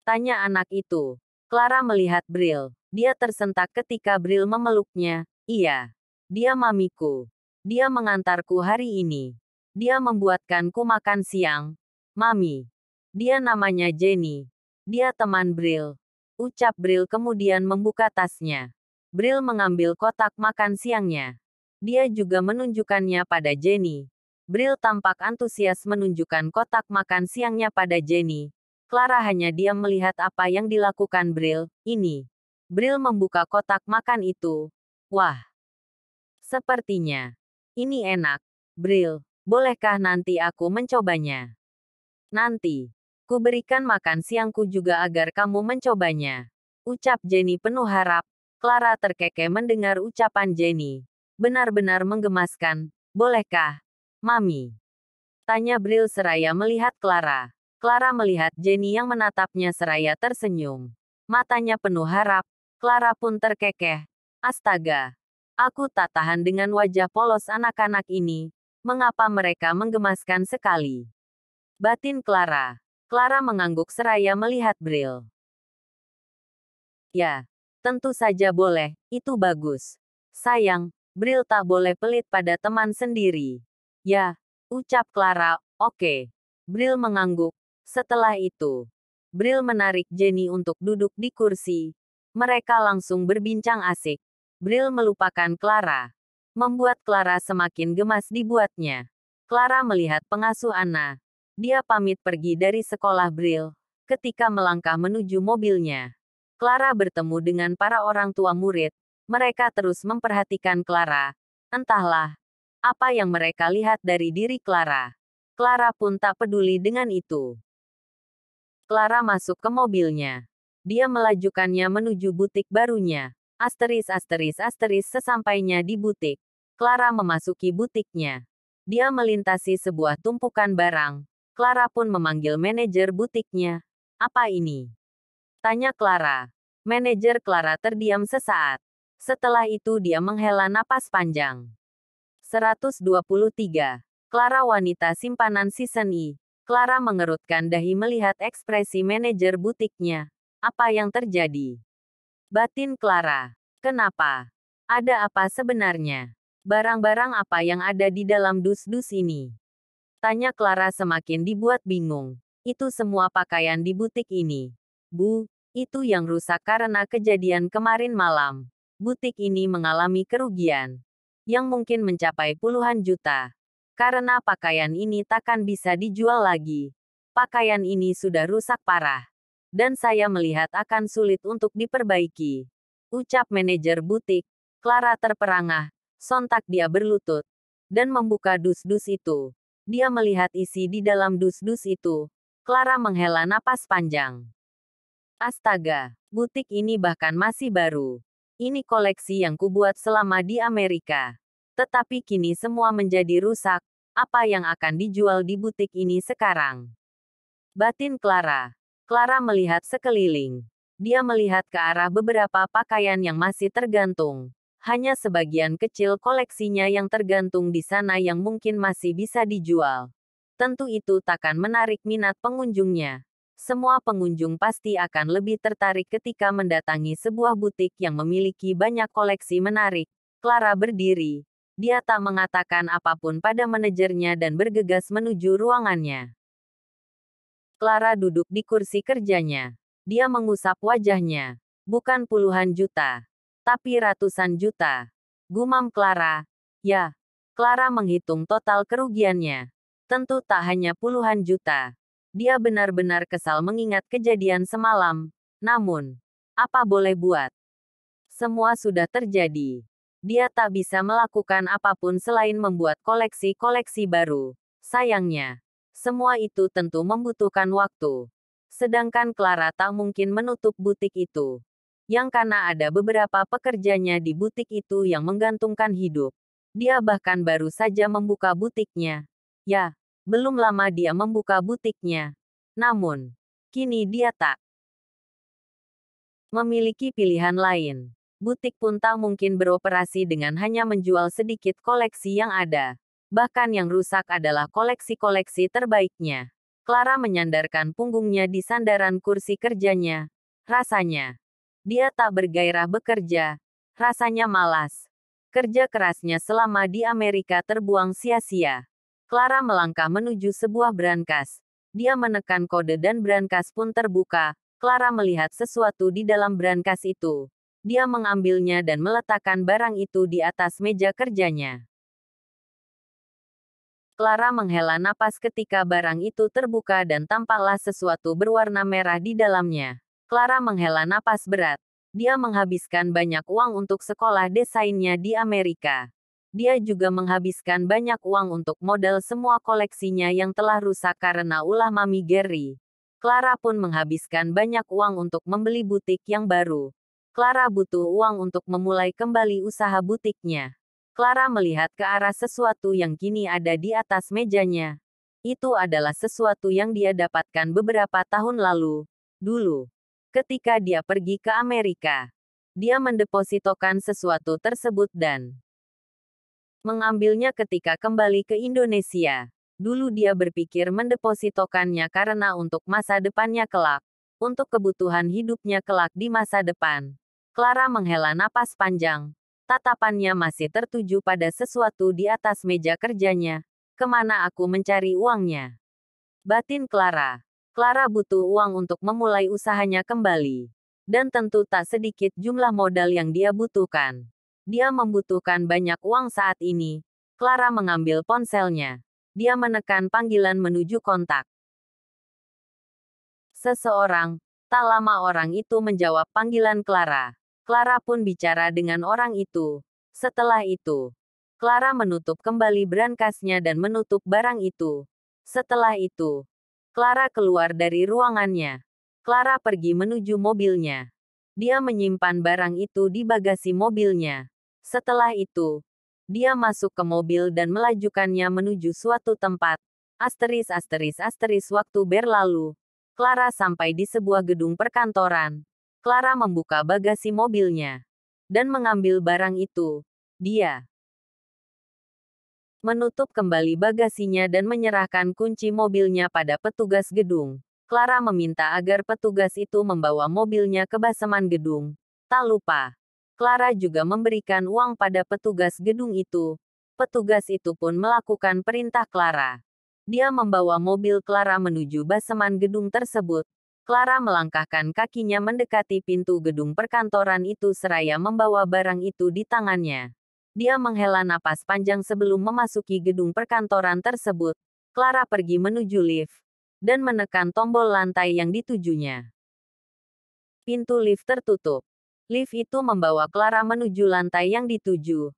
Tanya anak itu. Clara melihat Braille. Dia tersentak ketika Braille memeluknya. Iya. Dia mamiku. Dia mengantarku hari ini. Dia membuatkanku makan siang. Mami. Dia namanya Jenny. Dia teman Braille. Ucap Braille kemudian membuka tasnya. Braille mengambil kotak makan siangnya. Dia juga menunjukkannya pada Jenny. Braille tampak antusias menunjukkan kotak makan siangnya pada Jenny. Clara hanya diam melihat apa yang dilakukan Braille. Ini. Braille membuka kotak makan itu. Wah. Sepertinya. Ini enak. Braille, bolehkah nanti aku mencobanya? Nanti. Ku berikan makan siangku juga agar kamu mencobanya. Ucap Jenny penuh harap. Clara terkekeh mendengar ucapan Jenny. Benar-benar menggemaskan. Bolehkah, Mami? Tanya Braille seraya melihat Clara. Clara melihat Jenny yang menatapnya seraya tersenyum. Matanya penuh harap. Clara pun terkekeh. Astaga. Aku tak tahan dengan wajah polos anak-anak ini. Mengapa mereka menggemaskan sekali? Batin Clara. Clara mengangguk seraya melihat Braille. Ya, tentu saja boleh, itu bagus. Sayang, Braille tak boleh pelit pada teman sendiri. Ya, ucap Clara, oke. Braille mengangguk. Setelah itu, Braille menarik Jenny untuk duduk di kursi. Mereka langsung berbincang asik. Braille melupakan Clara. Membuat Clara semakin gemas dibuatnya. Clara melihat pengasuh Anna. Dia pamit pergi dari sekolah Braille. Ketika melangkah menuju mobilnya, Clara bertemu dengan para orang tua murid. Mereka terus memperhatikan Clara. Entahlah apa yang mereka lihat dari diri Clara. Clara pun tak peduli dengan itu. Clara masuk ke mobilnya. Dia melajukannya menuju butik barunya. Sesampainya di butik. Clara memasuki butiknya. Dia melintasi sebuah tumpukan barang. Clara pun memanggil manajer butiknya. Apa ini? Tanya Clara. Manajer Clara terdiam sesaat. Setelah itu dia menghela napas panjang. 123. Clara wanita simpanan season I. Clara mengerutkan dahi melihat ekspresi manajer butiknya. Apa yang terjadi? Batin Clara. Kenapa? Ada apa sebenarnya? Barang-barang apa yang ada di dalam dus-dus ini? Tanya Clara semakin dibuat bingung. Itu semua pakaian di butik ini. Bu, itu yang rusak karena kejadian kemarin malam. Butik ini mengalami kerugian yang mungkin mencapai puluhan juta. Karena pakaian ini takkan bisa dijual lagi. Pakaian ini sudah rusak parah. Dan saya melihat akan sulit untuk diperbaiki. Ucap manajer butik. Clara terperangah. Sontak dia berlutut. Dan membuka dus-dus itu. Dia melihat isi di dalam dus-dus itu. Clara menghela napas panjang. Astaga, butik ini bahkan masih baru. Ini koleksi yang kubuat selama di Amerika. Tetapi kini semua menjadi rusak. Apa yang akan dijual di butik ini sekarang? Batin Clara. Clara melihat sekeliling. Dia melihat ke arah beberapa pakaian yang masih tergantung. Hanya sebagian kecil koleksinya yang tergantung di sana yang mungkin masih bisa dijual. Tentu itu takkan menarik minat pengunjungnya. Semua pengunjung pasti akan lebih tertarik ketika mendatangi sebuah butik yang memiliki banyak koleksi menarik. Clara berdiri. Dia tak mengatakan apapun pada manajernya dan bergegas menuju ruangannya. Clara duduk di kursi kerjanya. Dia mengusap wajahnya. Bukan puluhan juta, tapi ratusan juta. Gumam Clara. Ya. Clara menghitung total kerugiannya. Tentu tak hanya puluhan juta. Dia benar-benar kesal mengingat kejadian semalam. Namun, apa boleh buat? Semua sudah terjadi. Dia tak bisa melakukan apapun selain membuat koleksi-koleksi baru. Sayangnya, semua itu tentu membutuhkan waktu. Sedangkan Clara tak mungkin menutup butik itu. Yang karena ada beberapa pekerjanya di butik itu yang menggantungkan hidup. Dia bahkan baru saja membuka butiknya. Ya, belum lama dia membuka butiknya. Namun, kini dia tak memiliki pilihan lain. Butik pun tak mungkin beroperasi dengan hanya menjual sedikit koleksi yang ada. Bahkan yang rusak adalah koleksi-koleksi terbaiknya. Clara menyandarkan punggungnya di sandaran kursi kerjanya. Rasanya, dia tak bergairah bekerja. Rasanya malas. Kerja kerasnya selama di Amerika terbuang sia-sia. Clara melangkah menuju sebuah brankas. Dia menekan kode dan brankas pun terbuka. Clara melihat sesuatu di dalam brankas itu. Dia mengambilnya dan meletakkan barang itu di atas meja kerjanya. Clara menghela napas ketika barang itu terbuka dan tampaklah sesuatu berwarna merah di dalamnya. Clara menghela napas berat. Dia menghabiskan banyak uang untuk sekolah desainnya di Amerika. Dia juga menghabiskan banyak uang untuk model semua koleksinya yang telah rusak karena ulah Mami Gary. Clara pun menghabiskan banyak uang untuk membeli butik yang baru. Clara butuh uang untuk memulai kembali usaha butiknya. Clara melihat ke arah sesuatu yang kini ada di atas mejanya. Itu adalah sesuatu yang dia dapatkan beberapa tahun lalu. Dulu, ketika dia pergi ke Amerika, dia mendepositokan sesuatu tersebut dan mengambilnya ketika kembali ke Indonesia. Dulu dia berpikir mendepositokannya karena untuk masa depannya kelak, untuk kebutuhan hidupnya kelak di masa depan. Clara menghela napas panjang. Tatapannya masih tertuju pada sesuatu di atas meja kerjanya. Kemana aku mencari uangnya? Batin Clara. Clara butuh uang untuk memulai usahanya kembali. Dan tentu tak sedikit jumlah modal yang dia butuhkan. Dia membutuhkan banyak uang saat ini. Clara mengambil ponselnya. Dia menekan panggilan menuju kontak. Seseorang. Tak lama orang itu menjawab panggilan Clara. Clara pun bicara dengan orang itu. Setelah itu, Clara menutup kembali brankasnya dan menutup barang itu. Setelah itu, Clara keluar dari ruangannya. Clara pergi menuju mobilnya. Dia menyimpan barang itu di bagasi mobilnya. Setelah itu, dia masuk ke mobil dan melajukannya menuju suatu tempat. Waktu berlalu. Clara sampai di sebuah gedung perkantoran. Clara membuka bagasi mobilnya dan mengambil barang itu. Dia menutup kembali bagasinya dan menyerahkan kunci mobilnya pada petugas gedung. Clara meminta agar petugas itu membawa mobilnya ke baseman gedung. Tak lupa, Clara juga memberikan uang pada petugas gedung itu. Petugas itu pun melakukan perintah Clara. Dia membawa mobil Clara menuju baseman gedung tersebut. Clara melangkahkan kakinya mendekati pintu gedung perkantoran itu seraya membawa barang itu di tangannya. Dia menghela napas panjang sebelum memasuki gedung perkantoran tersebut. Clara pergi menuju lift dan menekan tombol lantai yang ditujunya. Pintu lift tertutup. Lift itu membawa Clara menuju lantai yang dituju.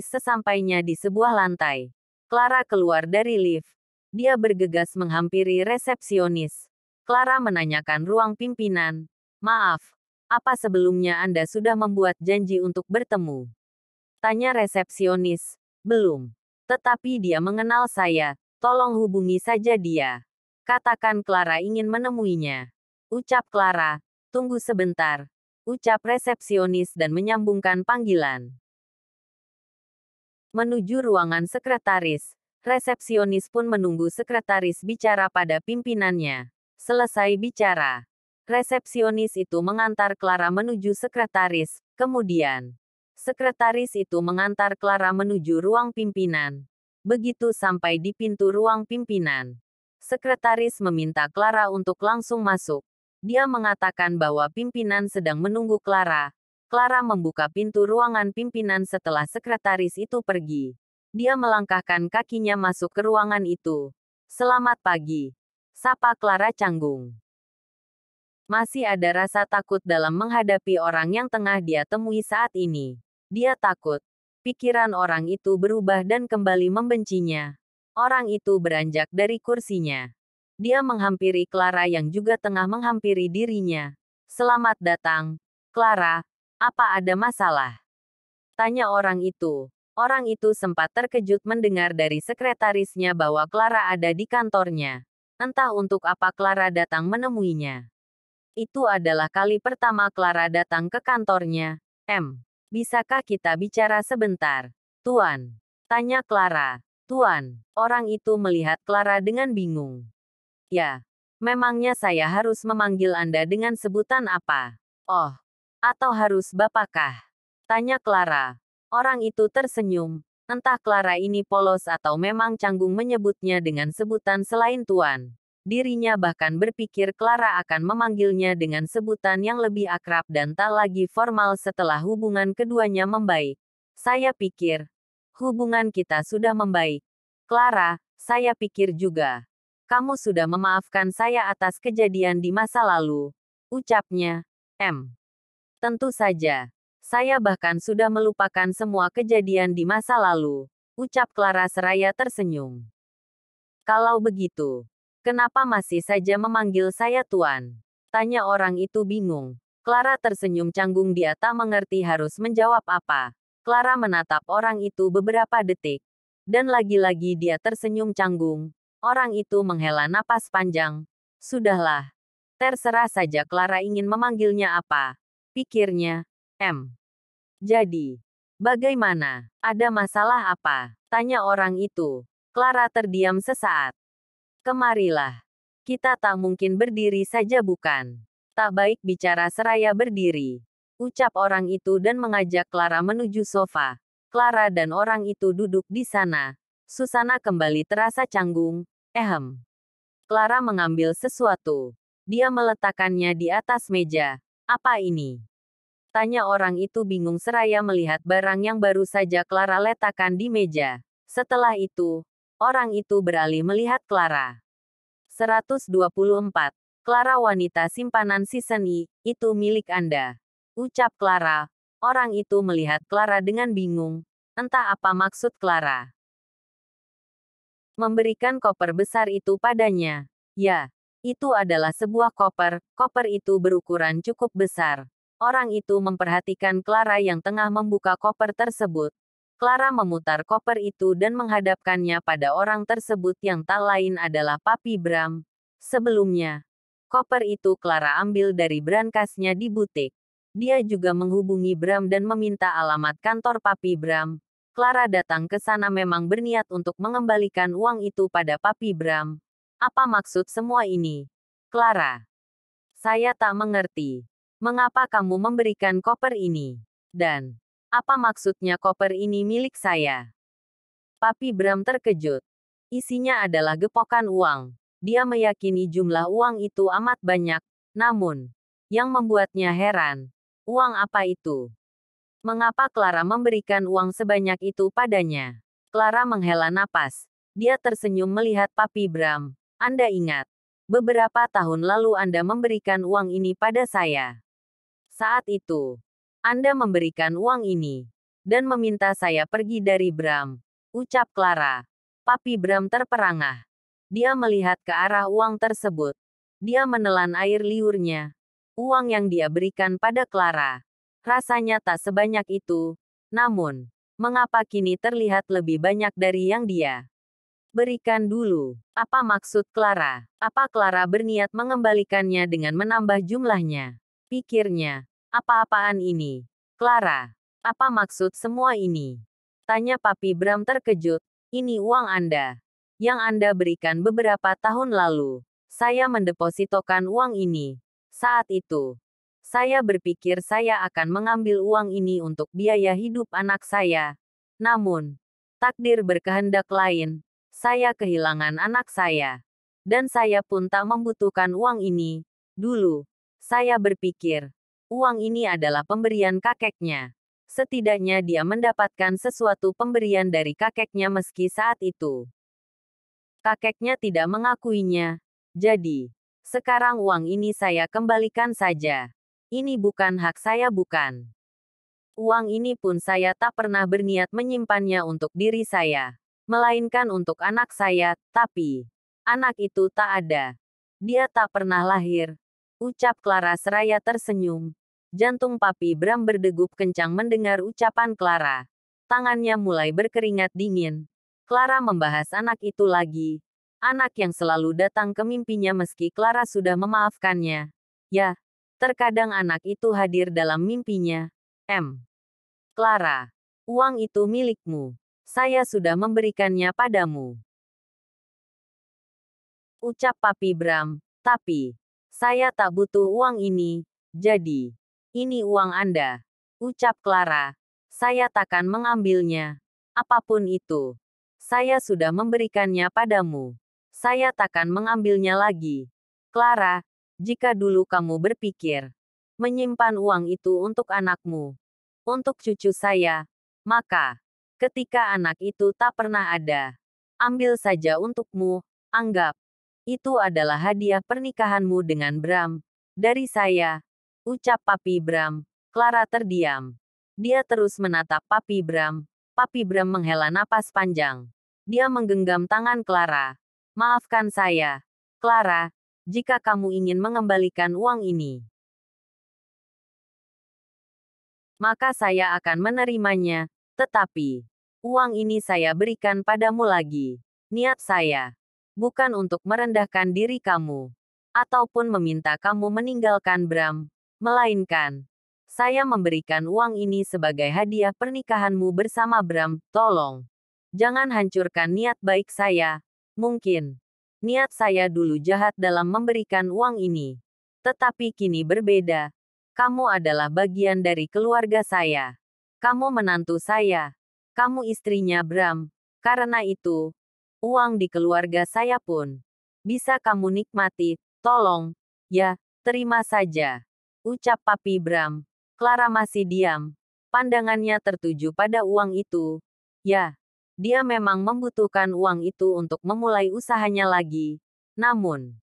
Sesampainya di sebuah lantai. Clara keluar dari lift. Dia bergegas menghampiri resepsionis. Clara menanyakan ruang pimpinan. Maaf, apa sebelumnya Anda sudah membuat janji untuk bertemu? Tanya resepsionis. Belum. Tetapi dia mengenal saya. Tolong hubungi saja dia. Katakan Clara ingin menemuinya. Ucap Clara. Tunggu sebentar. Ucap resepsionis dan menyambungkan panggilan. Menuju ruangan sekretaris. Resepsionis pun menunggu sekretaris bicara pada pimpinannya. Selesai bicara, resepsionis itu mengantar Clara menuju sekretaris, kemudian sekretaris itu mengantar Clara menuju ruang pimpinan. Begitu sampai di pintu ruang pimpinan, sekretaris meminta Clara untuk langsung masuk. Dia mengatakan bahwa pimpinan sedang menunggu Clara. Clara membuka pintu ruangan pimpinan setelah sekretaris itu pergi. Dia melangkahkan kakinya masuk ke ruangan itu. Selamat pagi, sapa Clara canggung. Masih ada rasa takut dalam menghadapi orang yang tengah dia temui saat ini. Dia takut. Pikiran orang itu berubah dan kembali membencinya. Orang itu beranjak dari kursinya. Dia menghampiri Clara yang juga tengah menghampiri dirinya. Selamat datang, Clara. Apa ada masalah? Tanya orang itu. Orang itu sempat terkejut mendengar dari sekretarisnya bahwa Clara ada di kantornya. Entah untuk apa Clara datang menemuinya. Itu adalah kali pertama Clara datang ke kantornya. Bisakah kita bicara sebentar, Tuan? Tanya Clara. Tuan, orang itu melihat Clara dengan bingung. Ya, memangnya saya harus memanggil Anda dengan sebutan apa? Oh, atau harus Bapakkah? Tanya Clara. Orang itu tersenyum. Entah Clara ini polos atau memang canggung menyebutnya dengan sebutan selain Tuan. Dirinya bahkan berpikir Clara akan memanggilnya dengan sebutan yang lebih akrab dan tak lagi formal setelah hubungan keduanya membaik. Saya pikir, hubungan kita sudah membaik. Clara, saya pikir juga. Kamu sudah memaafkan saya atas kejadian di masa lalu. Ucapnya. Tentu saja. Saya bahkan sudah melupakan semua kejadian di masa lalu. Ucap Clara seraya tersenyum. Kalau begitu, kenapa masih saja memanggil saya Tuan? Tanya orang itu bingung. Clara tersenyum canggung, dia tak mengerti harus menjawab apa. Clara menatap orang itu beberapa detik. Dan lagi-lagi dia tersenyum canggung. Orang itu menghela napas panjang. Sudahlah. Terserah saja Clara ingin memanggilnya apa. Pikirnya. Jadi, bagaimana? Ada masalah apa? Tanya orang itu. Clara terdiam sesaat. Kemarilah. Kita tak mungkin berdiri saja bukan? Tak baik bicara seraya berdiri. Ucap orang itu dan mengajak Clara menuju sofa. Clara dan orang itu duduk di sana. Susana kembali terasa canggung. Clara mengambil sesuatu. Dia meletakkannya di atas meja. Apa ini? Tanya orang itu bingung seraya melihat barang yang baru saja Clara letakkan di meja. Setelah itu, orang itu beralih melihat Clara. 124. Clara, wanita simpanan season I, itu milik Anda. Ucap Clara. Orang itu melihat Clara dengan bingung. Entah apa maksud Clara. Memberikan koper besar itu padanya. Ya, itu adalah sebuah koper. Koper itu berukuran cukup besar. Orang itu memperhatikan Clara yang tengah membuka koper tersebut. Clara memutar koper itu dan menghadapkannya pada orang tersebut yang tak lain adalah Papi Bram. Sebelumnya, koper itu Clara ambil dari brankasnya di butik. Dia juga menghubungi Bram dan meminta alamat kantor Papi Bram. Clara datang ke sana memang berniat untuk mengembalikan uang itu pada Papi Bram. Apa maksud semua ini? Clara. Saya tak mengerti. Mengapa kamu memberikan koper ini? Dan, apa maksudnya koper ini milik saya? Papi Bram terkejut. Isinya adalah gepokan uang. Dia meyakini jumlah uang itu amat banyak. Namun, yang membuatnya heran, uang apa itu? Mengapa Clara memberikan uang sebanyak itu padanya? Clara menghela napas. Dia tersenyum melihat Papi Bram. Anda ingat, beberapa tahun lalu Anda memberikan uang ini pada saya. Saat itu, Anda memberikan uang ini dan meminta saya pergi dari Bram. Ucap Clara. Papi Bram terperangah. Dia melihat ke arah uang tersebut. Dia menelan air liurnya. Uang yang dia berikan pada Clara. Rasanya tak sebanyak itu. Namun, mengapa kini terlihat lebih banyak dari yang dia Berikan dulu. Apa maksud Clara? Apa Clara berniat mengembalikannya dengan menambah jumlahnya? Pikirnya. Apa-apaan ini? Clara. Apa maksud semua ini? Tanya Papi Bram terkejut. Ini uang Anda. Yang Anda berikan beberapa tahun lalu. Saya mendepositokan uang ini. Saat itu, saya berpikir saya akan mengambil uang ini untuk biaya hidup anak saya. Namun, takdir berkehendak lain. Saya kehilangan anak saya. Dan saya pun tak membutuhkan uang ini. Dulu, saya berpikir, uang ini adalah pemberian kakeknya. Setidaknya dia mendapatkan sesuatu pemberian dari kakeknya meski saat itu kakeknya tidak mengakuinya. Jadi, sekarang uang ini saya kembalikan saja. Ini bukan hak saya, bukan. Uang ini pun saya tak pernah berniat menyimpannya untuk diri saya, melainkan untuk anak saya, tapi anak itu tak ada. Dia tak pernah lahir. Ucap Clara seraya tersenyum. Jantung Papi Bram berdegup kencang mendengar ucapan Clara. Tangannya mulai berkeringat dingin. Clara membahas anak itu lagi. Anak yang selalu datang ke mimpinya meski Clara sudah memaafkannya. Ya, terkadang anak itu hadir dalam mimpinya. Clara, uang itu milikmu. Saya sudah memberikannya padamu. Ucap Papi Bram, tapi saya tak butuh uang ini, jadi ini uang Anda. Ucap Clara, saya takkan mengambilnya. Apapun itu, saya sudah memberikannya padamu. Saya takkan mengambilnya lagi. Clara, jika dulu kamu berpikir menyimpan uang itu untuk anakmu, untuk cucu saya, maka ketika anak itu tak pernah ada, ambil saja untukmu, anggap itu adalah hadiah pernikahanmu dengan Bram. Dari saya, ucap Papi Bram. Clara terdiam. Dia terus menatap Papi Bram. Papi Bram menghela napas panjang. Dia menggenggam tangan Clara. Maafkan saya, Clara, jika kamu ingin mengembalikan uang ini, maka saya akan menerimanya, tetapi uang ini saya berikan padamu lagi. Niat saya bukan untuk merendahkan diri kamu, ataupun meminta kamu meninggalkan Bram, melainkan saya memberikan uang ini sebagai hadiah pernikahanmu bersama Bram. Tolong, jangan hancurkan niat baik saya. Mungkin niat saya dulu jahat dalam memberikan uang ini, tetapi kini berbeda. Kamu adalah bagian dari keluarga saya. Kamu menantu saya. Kamu istrinya Bram. Karena itu, uang di keluarga saya pun bisa kamu nikmati. Tolong, ya, terima saja. Ucap Papi Bram. Clara masih diam. Pandangannya tertuju pada uang itu. Ya, dia memang membutuhkan uang itu untuk memulai usahanya lagi. Namun,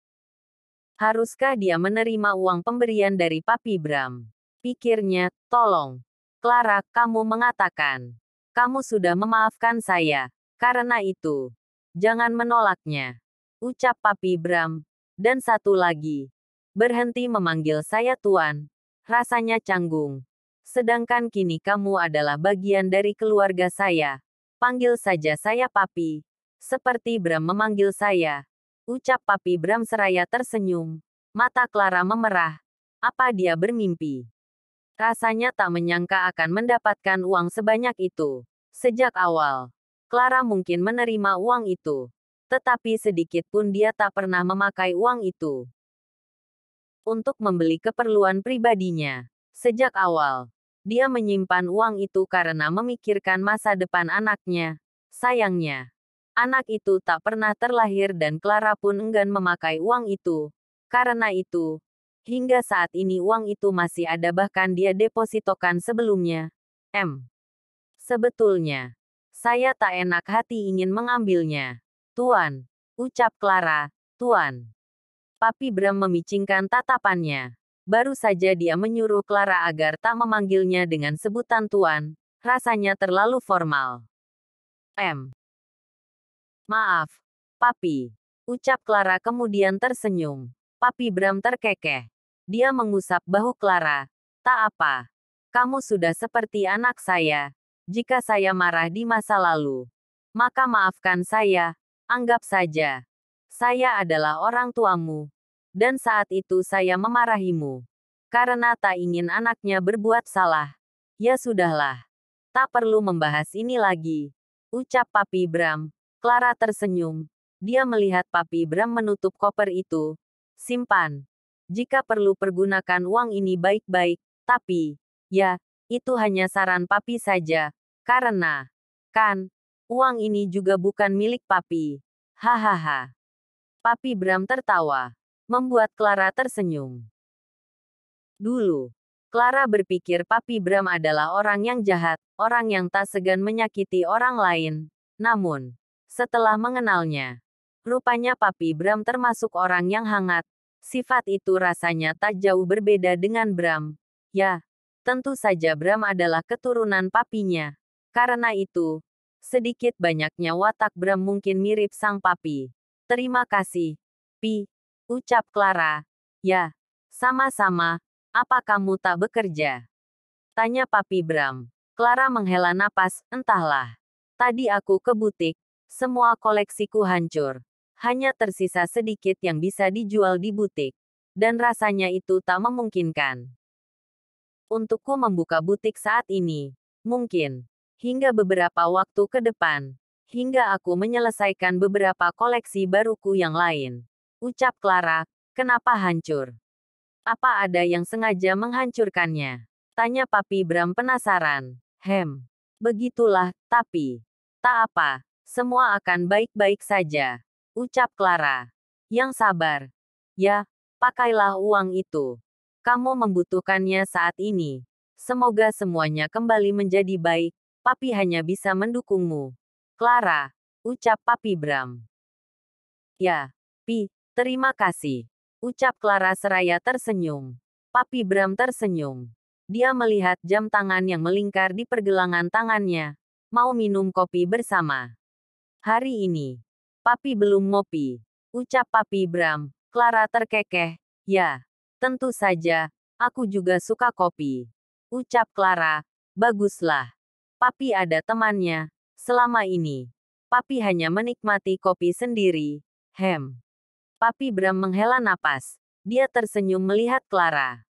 haruskah dia menerima uang pemberian dari Papi Bram? Pikirnya, tolong. Clara, kamu mengatakan kamu sudah memaafkan saya. Karena itu, jangan menolaknya. Ucap Papi Bram. Dan satu lagi. Berhenti memanggil saya Tuan. Rasanya canggung. Sedangkan kini kamu adalah bagian dari keluarga saya. Panggil saja saya Papi. Seperti Bram memanggil saya. Ucap Papi Bram seraya tersenyum. Mata Clara memerah. Apa dia bermimpi? Rasanya tak menyangka akan mendapatkan uang sebanyak itu. Sejak awal, Clara mungkin menerima uang itu. Tetapi sedikit pun dia tak pernah memakai uang itu untuk membeli keperluan pribadinya. Sejak awal, dia menyimpan uang itu karena memikirkan masa depan anaknya. Sayangnya, anak itu tak pernah terlahir dan Clara pun enggan memakai uang itu. Karena itu, hingga saat ini uang itu masih ada bahkan dia depositokan sebelumnya. Sebetulnya, saya tak enak hati ingin mengambilnya. Tuan, ucap Clara, Tuan. Papi Bram memicingkan tatapannya. Baru saja dia menyuruh Clara agar tak memanggilnya dengan sebutan Tuan. Rasanya terlalu formal. Maaf, Papi. Ucap Clara kemudian tersenyum. Papi Bram terkekeh. Dia mengusap bahu Clara. Tak apa. Kamu sudah seperti anak saya. Jika saya marah di masa lalu, maka maafkan saya. Anggap saja, saya adalah orang tuamu. Dan saat itu saya memarahimu. Karena tak ingin anaknya berbuat salah. Ya sudahlah. Tak perlu membahas ini lagi. Ucap Papi Bram. Clara tersenyum. Dia melihat Papi Bram menutup koper itu. Simpan. Jika perlu pergunakan uang ini baik-baik. Tapi, ya, itu hanya saran Papi saja. Karena, kan, uang ini juga bukan milik Papi. Hahaha. Papi Bram tertawa. Membuat Clara tersenyum. Dulu, Clara berpikir Papi Bram adalah orang yang jahat, orang yang tak segan menyakiti orang lain. Namun, setelah mengenalnya, rupanya Papi Bram termasuk orang yang hangat. Sifat itu rasanya tak jauh berbeda dengan Bram. Ya, tentu saja Bram adalah keturunan papinya. Karena itu, sedikit banyaknya watak Bram mungkin mirip sang papi. Terima kasih, Pi, ucap Clara. Ya, sama-sama. Apa kamu tak bekerja? Tanya Papi Bram. Clara menghela napas, entahlah. Tadi aku ke butik, semua koleksiku hancur. Hanya tersisa sedikit yang bisa dijual di butik. Dan rasanya itu tak memungkinkan. Untukku membuka butik saat ini. Mungkin. Hingga beberapa waktu ke depan. Hingga aku menyelesaikan beberapa koleksi baruku yang lain. Ucap Clara, kenapa hancur? Apa ada yang sengaja menghancurkannya? Tanya Papi Bram penasaran. Begitulah, tapi. Tak apa, semua akan baik-baik saja. Ucap Clara. Yang sabar. Ya, pakailah uang itu. Kamu membutuhkannya saat ini. Semoga semuanya kembali menjadi baik. Papi hanya bisa mendukungmu. Clara, ucap Papi Bram. Ya, Pi, terima kasih. Ucap Clara seraya tersenyum. Papi Bram tersenyum. Dia melihat jam tangan yang melingkar di pergelangan tangannya. Mau minum kopi bersama. Hari ini, Papi belum ngopi. Ucap Papi Bram. Clara terkekeh. Ya, tentu saja, aku juga suka kopi. Ucap Clara. Baguslah. Papi ada temannya. Selama ini, Papi hanya menikmati kopi sendiri. Papi Bram menghela napas. Dia tersenyum melihat Clara.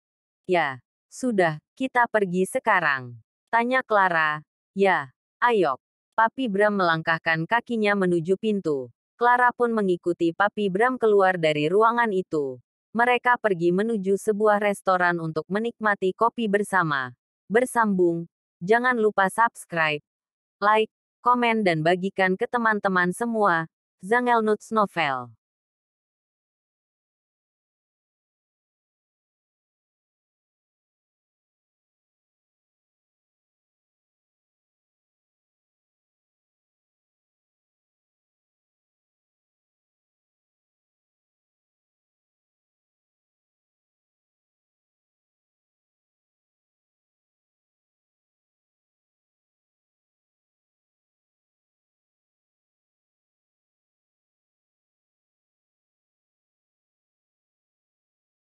Ya, sudah, kita pergi sekarang. Tanya Clara. Ya, ayo. Papi Bram melangkahkan kakinya menuju pintu. Clara pun mengikuti Papi Bram keluar dari ruangan itu. Mereka pergi menuju sebuah restoran untuk menikmati kopi bersama. Bersambung. Jangan lupa subscribe, like, komen dan bagikan ke teman-teman semua. Zangelnuts Novel.